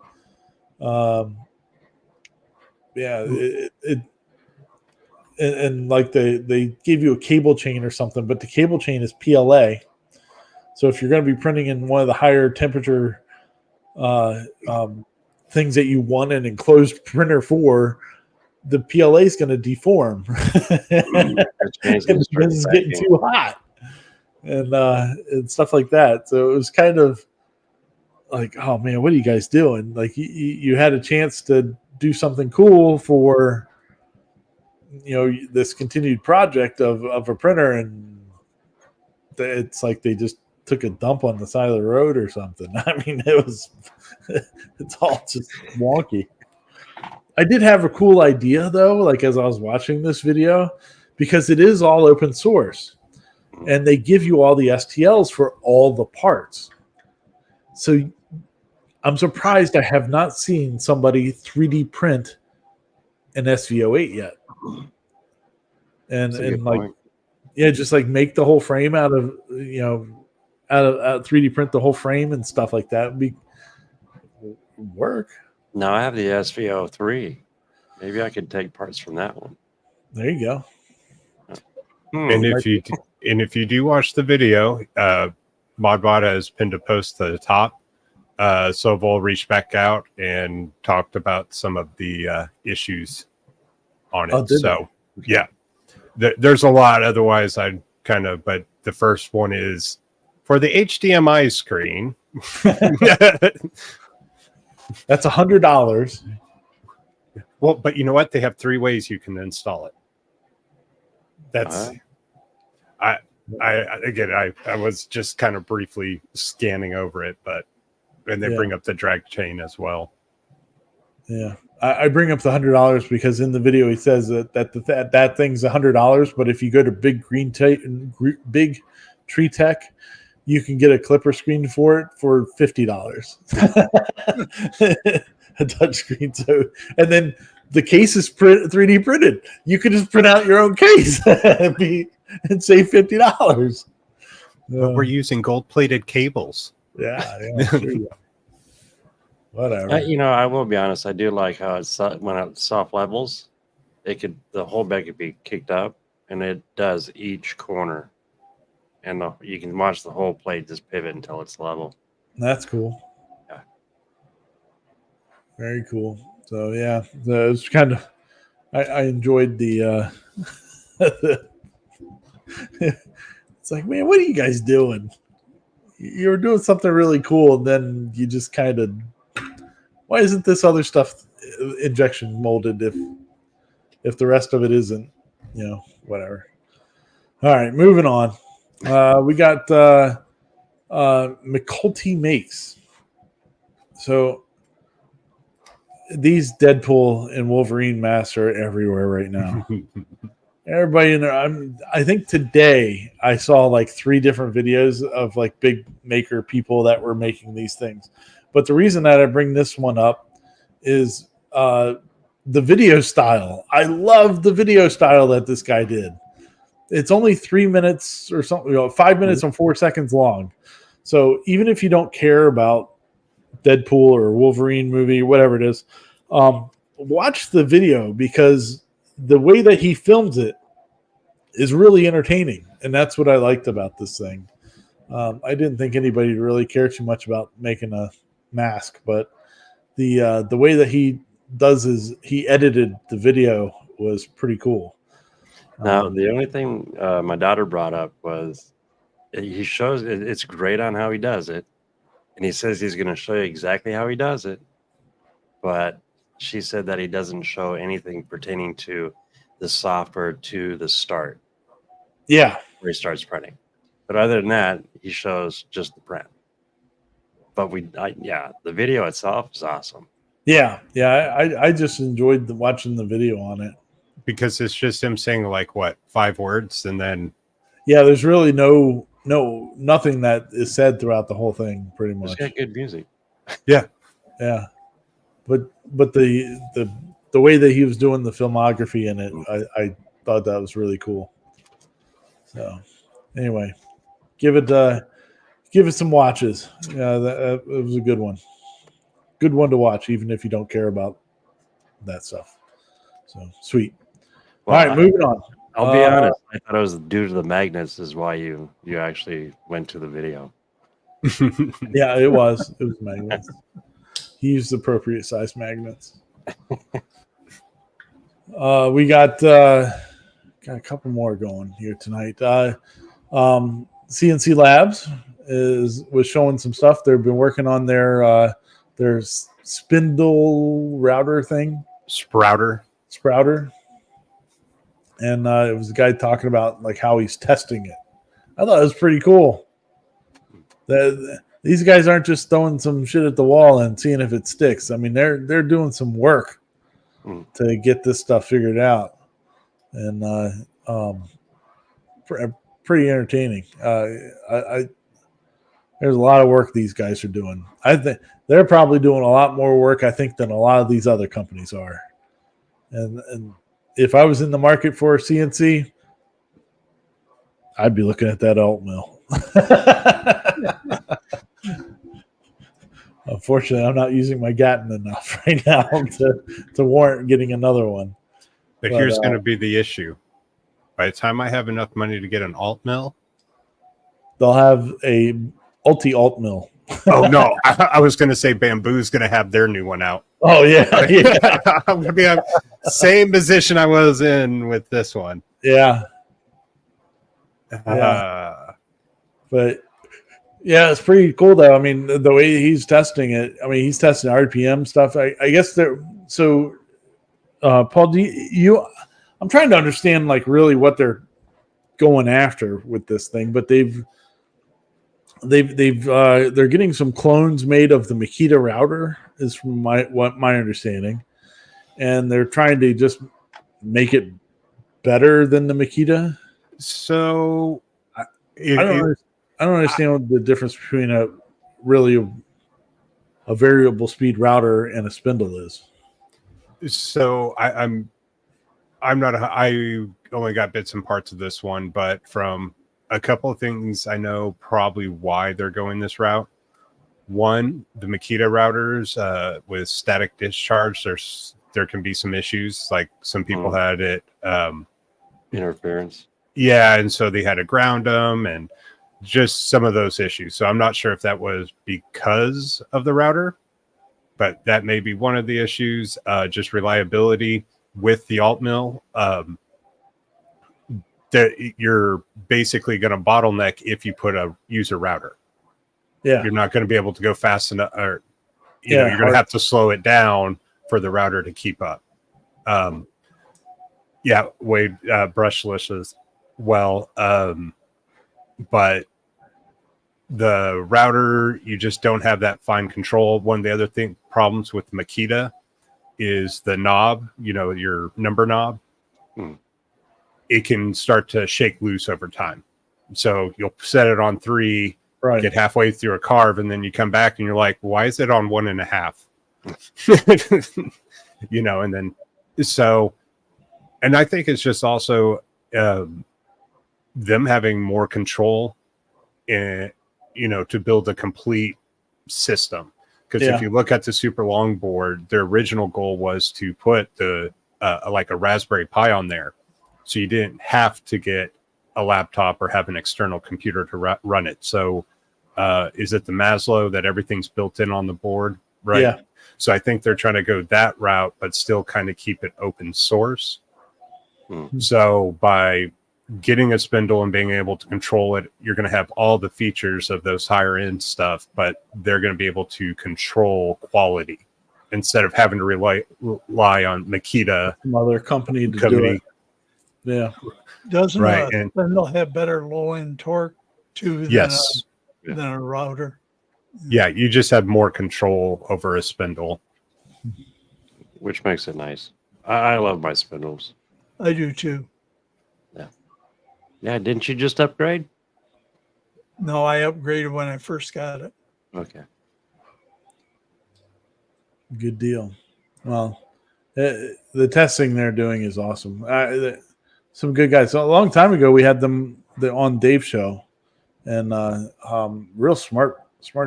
Yeah, and like they gave you a cable chain or something, but the cable chain is PLA. So if you're going to be printing in one of the higher temperature things that you want an enclosed printer for, the PLA is going to deform. It's getting too hot and stuff like that. So it was kind of like, oh man, what are you guys doing? Like you had a chance to do something cool for this continued project of a printer, and it's like they just took a dump on the side of the road or something. I mean, it's all just wonky. I did have a cool idea though, like as I was watching this video, because it is all open source and they give you all the STLs for all the parts. So I'm surprised I have not seen somebody 3D print an SV08 yet. And like, point. Yeah, just like make the whole frame out of 3D print the whole frame and stuff like that would work. Now I have the SV03. Maybe I could take parts from that one. There you go. And if you do watch the video, Modbot has pinned a post to the top. Sobol reached back out and talked about some of the issues on it. So yeah, there's a lot. Otherwise, I'd but the first one is for the HDMI screen. That's $100. Well, but you know what? They have 3 ways you can install it. That's I was just kind of briefly scanning over it, and they bring up the drag chain as well. Yeah, I bring up the $100 because in the video he says that thing's $100, but if you go to Big Tree Tech, you can get a clipper screen for it for $50. A touch screen. So, and then the case is 3D printed. You can just print out your own case and save $50. But we're using gold-plated cables. Yeah, sure. Whatever. I will be honest. I do like how when it soft levels, the whole bed could be kicked up, and it does each corner, and you can watch the whole plate just pivot until it's level. That's cool. Yeah, very cool. So yeah, it's kind of I enjoyed the. It's like, man, what are you guys doing? You're doing something really cool, and then you just kind of. Why isn't this other stuff injection molded if the rest of it isn't? Whatever. All right, moving on. We got McCulty Makes. So these Deadpool and Wolverine masks are everywhere right now. Everybody in there. I think today I saw like 3 different videos of like big maker people that were making these things. But the reason that I bring this one up is the video style. I love the video style that this guy did. It's only 3 minutes or something, 5 minutes and 4 seconds long. So even if you don't care about Deadpool or Wolverine movie, whatever it is, watch the video because the way that he films it is really entertaining. And that's what I liked about this thing. I didn't think anybody really cared too much about making a mask, but the way that he he edited the video was pretty cool. Now, the only thing my daughter brought up was he shows it's great on how he does it. And he says he's going to show you exactly how he does it. But she said that he doesn't show anything pertaining to the software to the start. Yeah. Where he starts printing. But other than that, he shows just the print. But the video itself is awesome. Yeah. Yeah. I just enjoyed watching the video on it. Because it's just him saying like what, 5 words and then. Yeah. There's really nothing that is said throughout the whole thing pretty much. It's got good music. Yeah. Yeah. But the way that he was doing the filmography in it, I thought that was really cool. So anyway, give it some watches. Yeah, it was a good one. Good one to watch, even if you don't care about that stuff. So sweet. Well, all right, moving on. I'll be honest. I thought it was due to the magnets is why you actually went to the video. Yeah, it was. It was magnets. He used appropriate size magnets. We got a couple more going here tonight. CNC Labs was showing some stuff. They've been working on their spindle router thing. Sprouter. And it was a guy talking about like how he's testing it. I thought it was pretty cool. These guys aren't just throwing some shit at the wall and seeing if it sticks. I mean, they're doing some work to get this stuff figured out, and pretty entertaining. There's a lot of work these guys are doing. I think they're probably doing a lot more work, I think, than a lot of these other companies are. And if I was in the market for a CNC, I'd be looking at that alt mill. Unfortunately, I'm not using my Gatton enough right now to warrant getting another one. But here's going to be the issue. By the time I have enough money to get an alt mill, they'll have a alt mill. Oh no, I was going to say Bambu's going to have their new one out. Oh yeah. I'm going to be in the same position I was in with this one. Yeah. But yeah, it's pretty cool though. I mean, the way he's testing it. I mean, he's testing RPM stuff. I guess they're so. Paul, do you? I'm trying to understand like really what they're going after with this thing, but they're getting some clones made of the Makita router, is from my understanding, and they're trying to just make it better than the Makita. So I don't understand what the difference between a variable speed router and a spindle is. So I'm not. I only got bits and parts of this one, but from a couple of things I know probably why they're going this route. One, the Makita routers with static discharge, there can be some issues. Like some people had it interference. Yeah, and so they had to ground them and just some of those issues. So I'm not sure if that was because of the router, but that may be one of the issues. Just reliability with the alt mill. That you're basically going to bottleneck if you put a user router. Yeah, you're not going to be able to go fast enough, or you're going to have to slow it down for the router to keep up. Wade brushless as well, but the router, you just don't have that fine control. One of the other problems with Makita is the knob, your number knob. It can start to shake loose over time. So you'll set it on 3, Right. get halfway through a carve, and then you come back and you're like, why is it on 1.5? And then and I think it's just also them having more control in, to build a complete system. Because if you look at the super long board, their original goal was to put the like a Raspberry Pi on there, so you didn't have to get a laptop or have an external computer to run it. So is it the Maslow that everything's built in on the board? Right. Yeah. So I think they're trying to go that route, but still kind of keep it open source. So by getting a spindle and being able to control it, you're going to have all the features of those higher end stuff, but they're going to be able to control quality instead of having to rely on Makita, some other company to do it. Yeah. Doesn't right. And they'll have better low end torque too than a router. Yeah, you just have more control over a spindle, which makes it nice. I love my spindles. I do too. Yeah, didn't you just upgrade? No, I upgraded when I first got it. Okay. Good deal. Well, the testing they're doing is awesome. Some good guys. So a long time ago, we had them on Dave's show, and real smart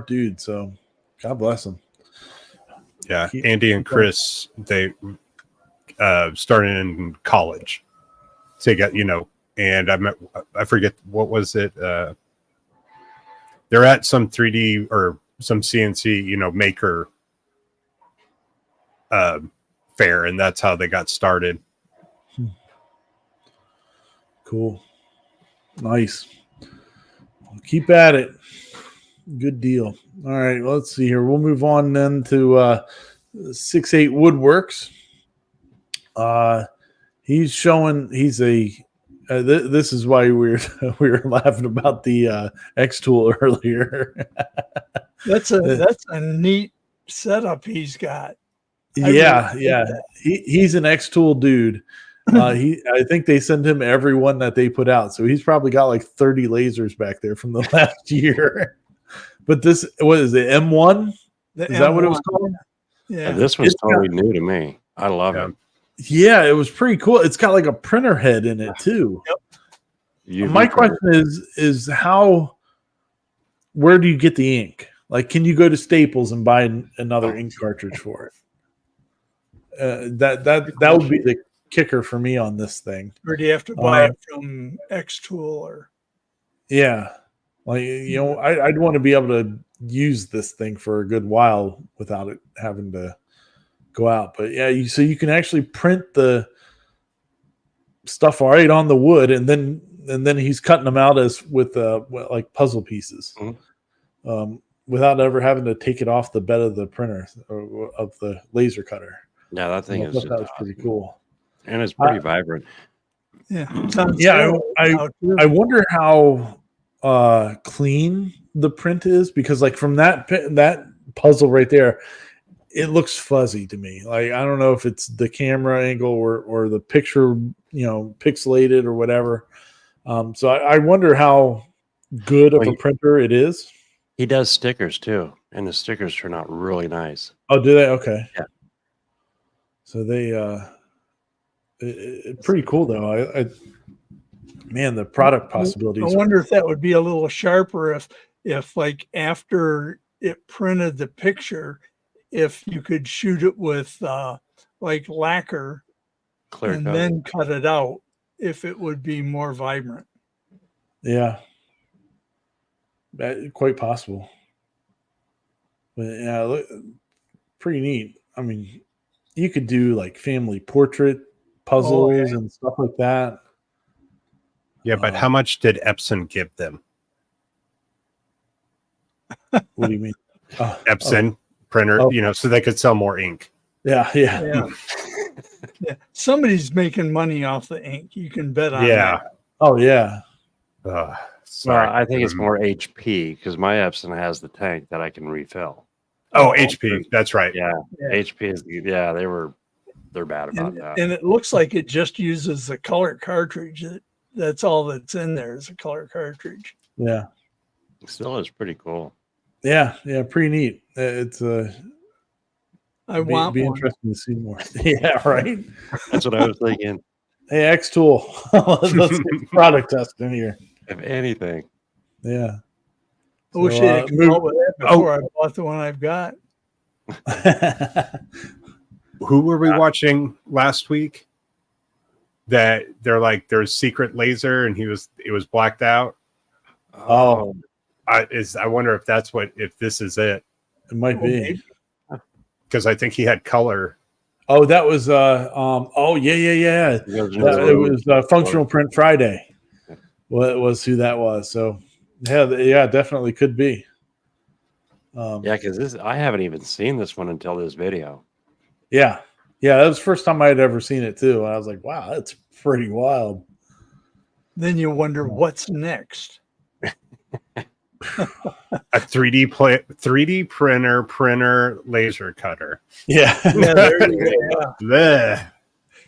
dude. So God bless them. Yeah, Andy and Chris, they started in college. So you got, and I forget what was it. They're at some 3D or some CNC, maker fair, and that's how they got started. Cool. Nice. Keep at it. Good deal. All right, well, let's see here. We'll move on then to 68 Woodworks. He's showing this is why we were laughing about the xTool earlier. That's a neat setup he's got. Yeah. He's an xTool dude. I think they send him every one that they put out, so he's probably got like 30 lasers back there from the last year. But this, what is it, M1? Is that what it was called? Yeah, this one's totally new to me. I love it. Yeah, it was pretty cool. It's got like a printer head in it too. Yep. My question is where do you get the ink? Like, can you go to Staples and buy another ink cartridge for it? That would be the kicker for me on this thing. Or do you have to buy it from xTool or? Yeah, like I'd want to be able to use this thing for a good while without it having to go out. But yeah, so you can actually print the stuff right on the wood, and then he's cutting them out as with like puzzle pieces, without ever having to take it off the bed of the printer or of the laser cutter. Yeah, that thing is that was pretty cool, and it's pretty vibrant. Yeah, I wonder how clean the print is, because like from that puzzle right there, it looks fuzzy to me. Like, I don't know if it's the camera angle or the picture, pixelated or whatever. So I wonder how good of a printer it is. He does stickers too, and the stickers turn out really nice. Oh, do they? Okay. Yeah. So they, pretty cool though. Man, the product possibilities. I wonder if that would be a little sharper if like after it printed the picture, if you could shoot it with like lacquer Clear and coat. then cut it out, if it would be more vibrant. Yeah. Quite possible. But yeah, pretty neat. I mean, you could do like family portrait puzzles and stuff like that. Yeah, but how much did Epson give them? What do you mean? Epson printer, so they could sell more ink. Yeah. Yeah. Somebody's making money off the ink. You can bet on that. Oh yeah. Sorry. Well, I think it's more HP because my Epson has the tank that I can refill. Oh, HP. That's right. Yeah, Yeah. HP is they're bad about that. And it looks like it just uses the color cartridge. That's all that's in there is a color cartridge. Yeah. It still is pretty cool. Yeah. Yeah. Pretty neat. It's I want be one. interesting to see more. Yeah. Right. That's what I was thinking. Hey, xTool. Let's get product testing here. If anything. Yeah. I wish So, they had come out with that before I bought the one I've got. Who were we watching last week? That they're like there's secret laser and it was blacked out. Oh. I wonder if this is it, It might be. Maybe. because I think he had color. Oh, that was oh yeah. It was Functional Print Friday. Well, it was who that was. So yeah, definitely could be. Yeah, because I haven't even seen this one until this video. Yeah, that was the first time I had ever seen it too. And I was like, wow, that's pretty wild. Then you wonder what's next. A 3D printer laser cutter. Yeah. Yeah, there you go. Yeah. Bleh.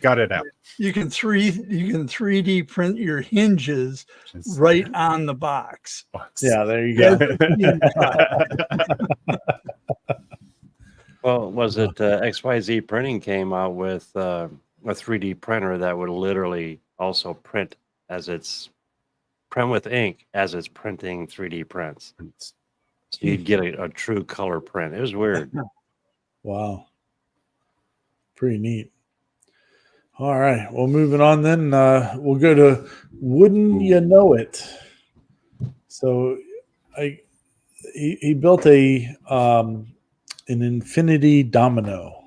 Got it out. You can 3D print your hinges right on the box. Yeah, there you go. Well, was it XYZ Printing came out with a 3D printer that would literally also print with ink as it's printing 3D prints. So you'd get a true color print. It was weird. Wow. Pretty neat. All right. Well, moving on then, we'll go to Wouldn't You Know It? So he built an infinity domino.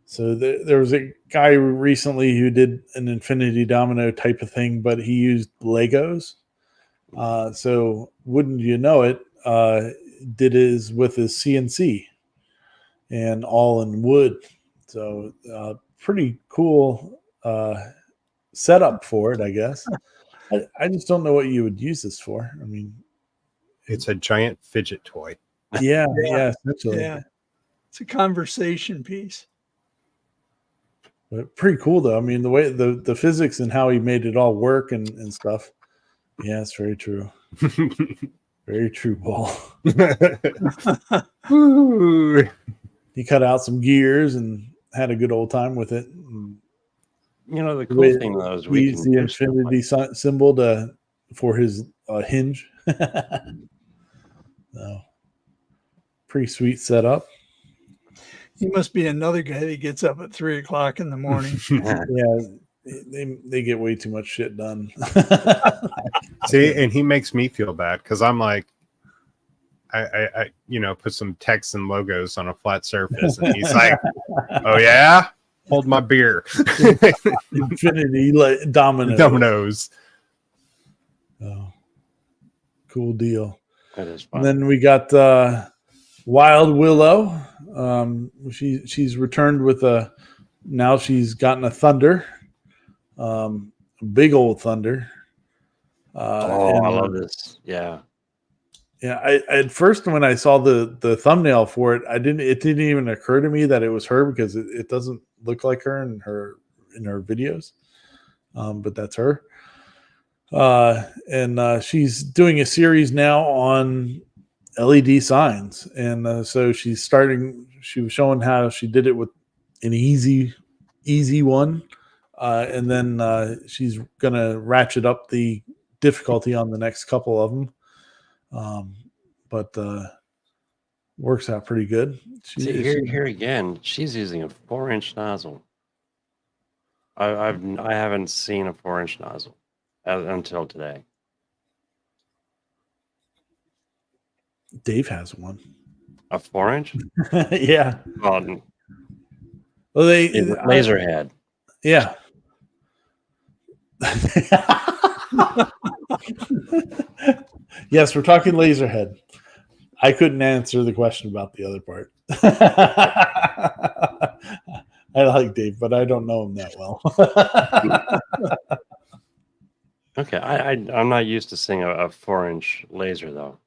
So there was a guy recently who did an infinity domino type of thing, but he used Legos. So Wouldn't You Know It, did his with his CNC and all in wood. So pretty cool setup for it, I guess. I just don't know what you would use this for. I mean, It's a giant fidget toy. yeah, essentially. Yeah. It's a conversation piece. But pretty cool though. I mean, the way the physics and how he made it all work and stuff. Yeah, it's very true. Very true, Paul. He cut out some gears and had a good old time with it. And The cool thing though is we used can the do stuff infinity symbol for his hinge. So, pretty sweet setup. He must be another guy that gets up at 3 o'clock in the morning. Yeah, they get way too much shit done. See, and he makes me feel bad because I'm like, I put some text and logos on a flat surface, and he's like, "Oh yeah, hold my beer." Infinity dominoes. Oh, cool deal. That is fun. And then we got Wild Willow. She's returned with now she's gotten a thunder, a big old thunder. I love this. Yeah. Yeah, I at first when I saw the thumbnail for it, it didn't even occur to me that it was her because it doesn't look like her in her videos. But that's her. And she's doing a series now on LED signs, and so she was showing how she did it with an easy one, and then she's gonna ratchet up the difficulty on the next couple of them, but works out pretty good. Here again, she's using a 4-inch nozzle. I haven't seen a 4-inch nozzle until today. Dave has one. A 4-inch? Yeah. Well, they laser head. Yeah. Yes, we're talking Laserhead. I couldn't answer the question about the other part. I like Dave, but I don't know him that well. Okay, I'm not used to seeing a 4-inch laser though.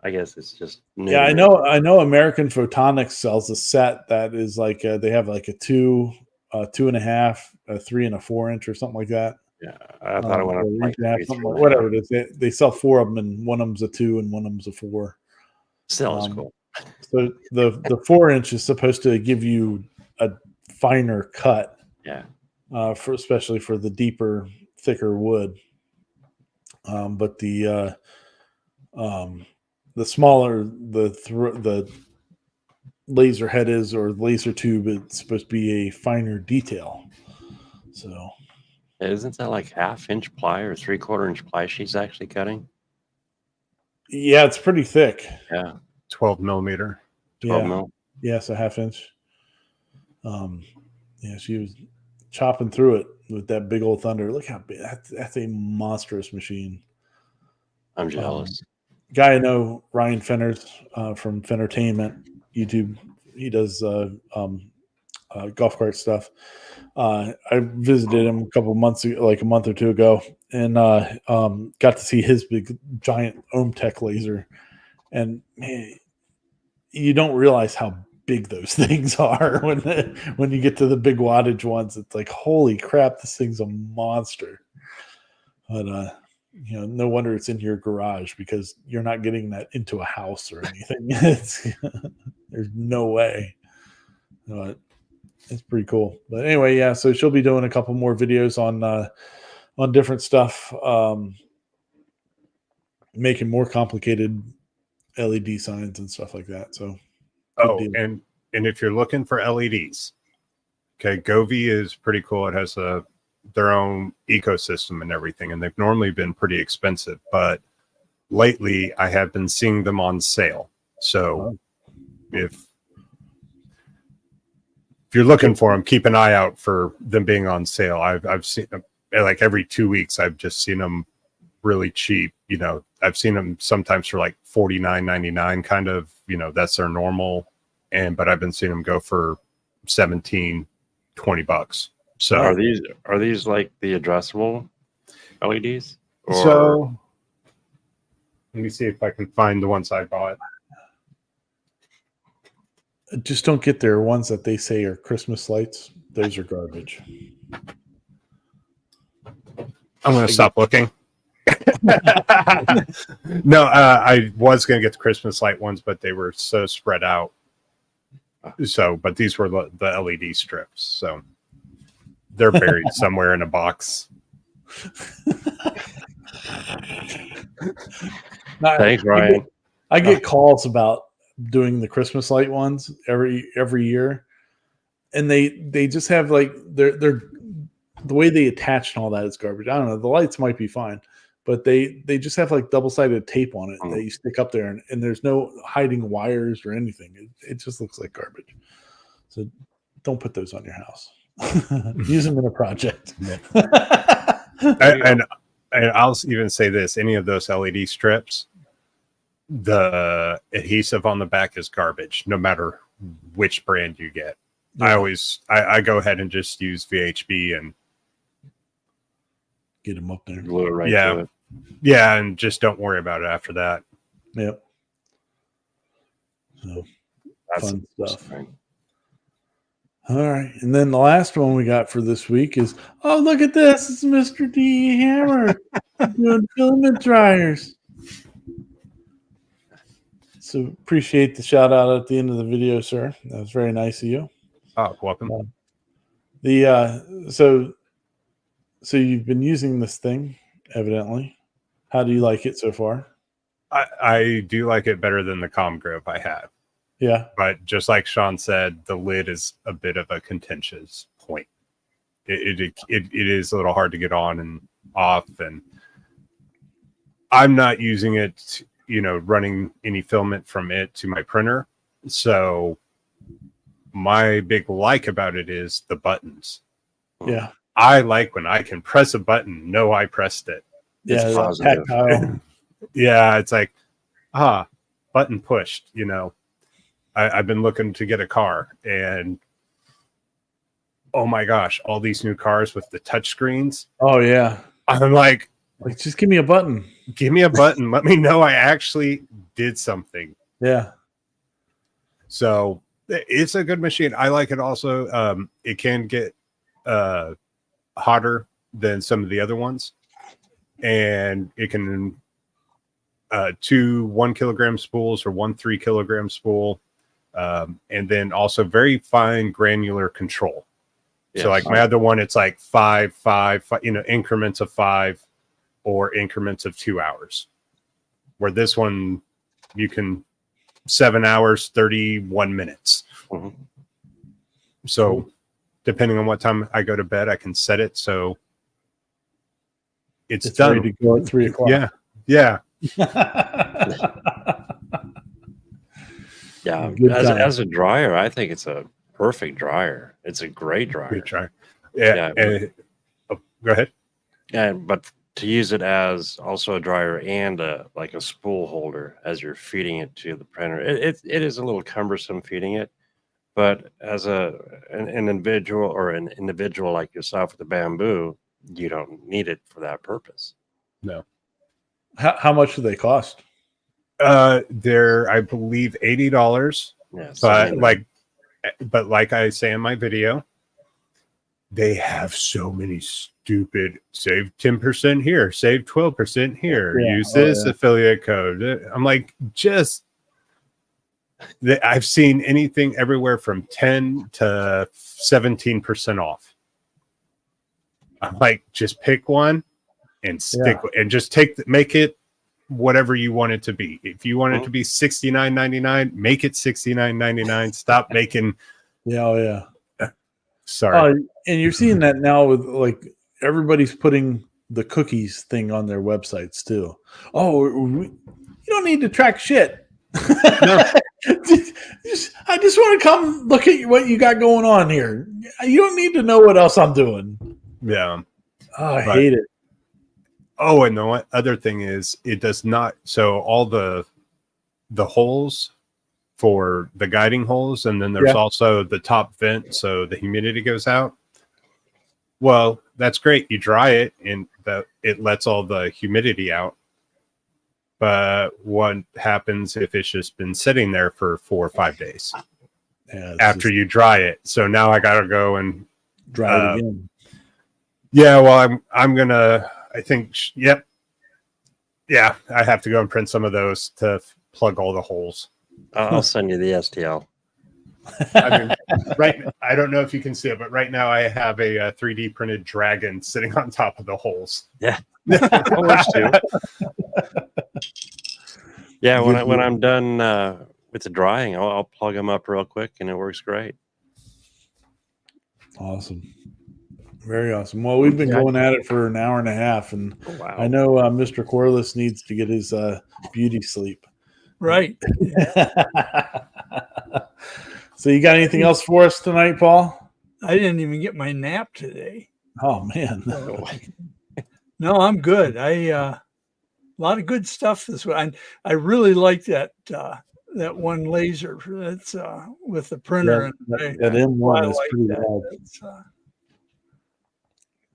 I guess it's just new Yeah, to I me. know. I know. American Photonics sells a set that is like they have like a 2.5, a 3 and a 4 inch or something like that. Yeah, I thought it went Or up like something three like and a half. whatever it is. They sell 4 of them, and one of them's a 2 and one of them's a 4. Still, it's Um, cool. So the 4 inch is supposed to give you a finer cut, Yeah, for especially for the deeper, thicker wood. But the smaller the laser head is, or laser tube, it's supposed to be a finer detail. So isn't that like 1/2 inch ply or 3/4 inch ply she's actually cutting? yeah, it's pretty thick. Yeah, 12 millimeter. 12 Yeah, mil. yeah, it's a 1/2 inch. Yeah, she was chopping through it with that big old thunder. Look how big that's a monstrous machine. I'm jealous. Guy I know, Ryan Fenners, from Fentertainment YouTube. He does golf cart stuff. I visited him a couple months ago, like a month or two ago, and got to see his big giant Tech laser. And man, you don't realize how big those things are when you get to the big wattage ones. It's like, holy crap, this thing's a monster. But no wonder it's in your garage, because you're not getting that into a house or anything. There's no way. But it's pretty cool. But anyway, yeah. So she'll be doing a couple more videos on different stuff, making more complicated LED signs and stuff like that. So good Oh, deal. and if you're looking for LEDs, okay, Govee is pretty cool. It has their own ecosystem and everything, and they've normally been pretty expensive, but lately I have been seeing them on sale. So if you're looking for them, keep an eye out for them being on sale. I've seen them like every 2 weeks. I've just seen them really cheap. I've seen them sometimes for like $49.99, kind of, that's their normal. But I've been seeing them go for $17-20. So Are these like the addressable LEDs? Or so let me see if I can find the ones I bought. Just don't get their ones that they say are Christmas lights. Those are garbage. I'm going to stop looking. No, I was going to get the Christmas light ones, but they were so spread out. So, but these were the LED strips. So they're buried somewhere in a box. thanks, Ryan. I get calls about doing the Christmas light ones every year, and they just have like they're the way they attach and all that is garbage. I don't know. The lights might be fine, but they just have like double-sided tape on it that you stick up there, and there's no hiding wires or anything. It just looks like garbage. So don't put those on your house. Use them in a project. And I'll even say this: any of those LED strips, the adhesive on the back is garbage, no matter which brand you get. Yeah. I go ahead and just use VHB and Get them up there. Glue it right to it. Yeah, and just don't worry about it after that. Yep. So That's fun stuff. interesting. All right. And then the last one we got for this week is, oh, look at this. It's Mr. D. Hammer doing filament dryers. So appreciate the shout out at the end of the video, sir. That was very nice of you. Oh, welcome. So you've been using this thing, evidently. How do you like it so far? I do like it better than the comm grip I have. Yeah. But just like Sean said, the lid is a bit of a contentious point. It is a little hard to get on and off, and I'm not using it, running any filament from it to my printer. So my big like about it is the buttons. Yeah. I like when I can press a button, know I pressed it. Yeah. It's positive. Tactile. Yeah, it's like, button pushed, I've been looking to get a car, and oh my gosh, all these new cars with the touch screens. Oh, yeah. I'm like, Like, just give me a button. Give me a button. Let me know I actually did something. Yeah. So it's a good machine. I like it also. It can get hotter than some of the other ones. And it can 2 1 kilogram spools or 1 3 kilogram spool. And then also very fine granular control. Yes. So like my other one, it's like 5, increments of 5 or increments of 2 hours. Where this one, you can 7 hours, 31 minutes. Mm-hmm. So depending on what time I go to bed, I can set it so it's done. Ready to go at 3 o'clock. Yeah. Yeah. Yeah, Good time. as a dryer, I think it's a perfect dryer. It's a great dryer. Good try. Yeah. Go ahead. Yeah, but to use it as also a dryer and a spool holder as you're feeding it to the printer, it is a little cumbersome feeding it. But as an individual like yourself with the Bambu, you don't need it for that purpose. No. How much do they cost? They're, I believe, $80. Yeah, but like I say in my video, they have so many stupid save 10% here, save 12% here, use this affiliate code. I'm like, I've seen anything everywhere from 10 to 17% off. I'm like, just pick one and stick and just make it whatever you want it to be. If you want it to be $69.99, make it $69.99. Stop making. Sorry. And you're seeing that now with like everybody's putting the cookies thing on their websites too. You don't need to track shit. No. I just want to come look at what you got going on here. You don't need to know what else I'm doing. Yeah. I hate it. Oh, and the other thing is it does not. So all the holes for the guiding holes, and then there's also the top vent so the humidity goes out. Well, that's great. You dry it and it lets all the humidity out. But what happens if it's just been sitting there for 4 or 5 days after you dry it? So now I got to go and dry it again. Yeah, well, I'm gonna. I think. Yep. Yeah, I have to go and print some of those to plug all the holes. I'll send you the STL. I mean, I don't know if you can see it, but right now I have a 3D printed dragon sitting on top of the holes. Yeah. Too. Yeah, when I'm done with the drying, I'll plug them up real quick, and it works great. Awesome. Very awesome. Well, we've been going at it for an hour and a half, and I know Mr. Corliss needs to get his beauty sleep. Right. So you got anything else for us tonight, Paul? I didn't even get my nap today. Oh, man. No, I'm good. A lot of good stuff this way. I really like that one laser that's with the printer. That M1 is pretty loud.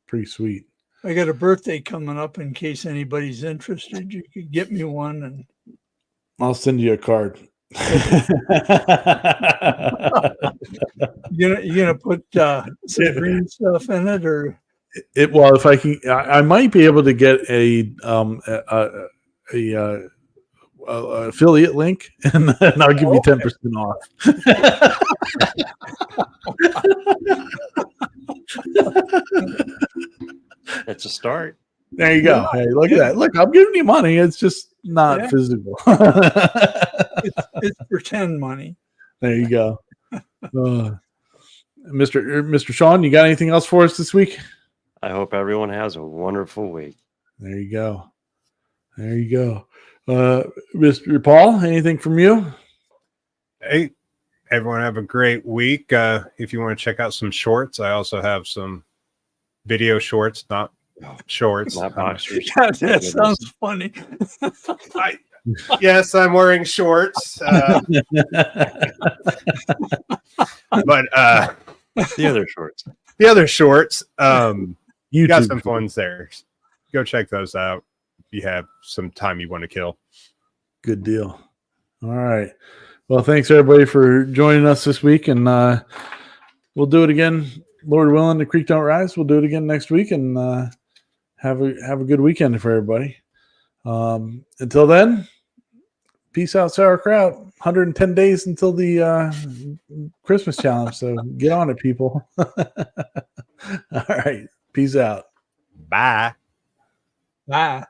Pretty sweet. I got a birthday coming up. In case anybody's interested, you could get me one, and I'll send you a card. You gonna put some green stuff in it, or well, if I can, I might be able to get a affiliate link, and then I'll give you 10% off. It's a start. There you go. Hey, look at that. Look, I'm giving you money. It's just not physical. it's pretend money. There you go. Mr. Sean, you got anything else for us this week? I hope everyone has a wonderful week. There you go. There you go. Mr. Paul, anything from you? Hey, everyone have a great week. If you want to check out some shorts, I also have some video shorts, not shorts. Not boxers. That sounds funny. Yes, I'm wearing shorts. But the other shorts. The other shorts. You got some ones there. go check those out if you have some time you want to kill. Good deal. All right. Well, thanks everybody for joining us this week, and we'll do it again. Lord willing, the creek don't rise. We'll do it again next week, and have a good weekend for everybody. Until then, peace out, sauerkraut. 110 days until the Christmas challenge, so get on it, people. All right. Peace out. Bye. Bye.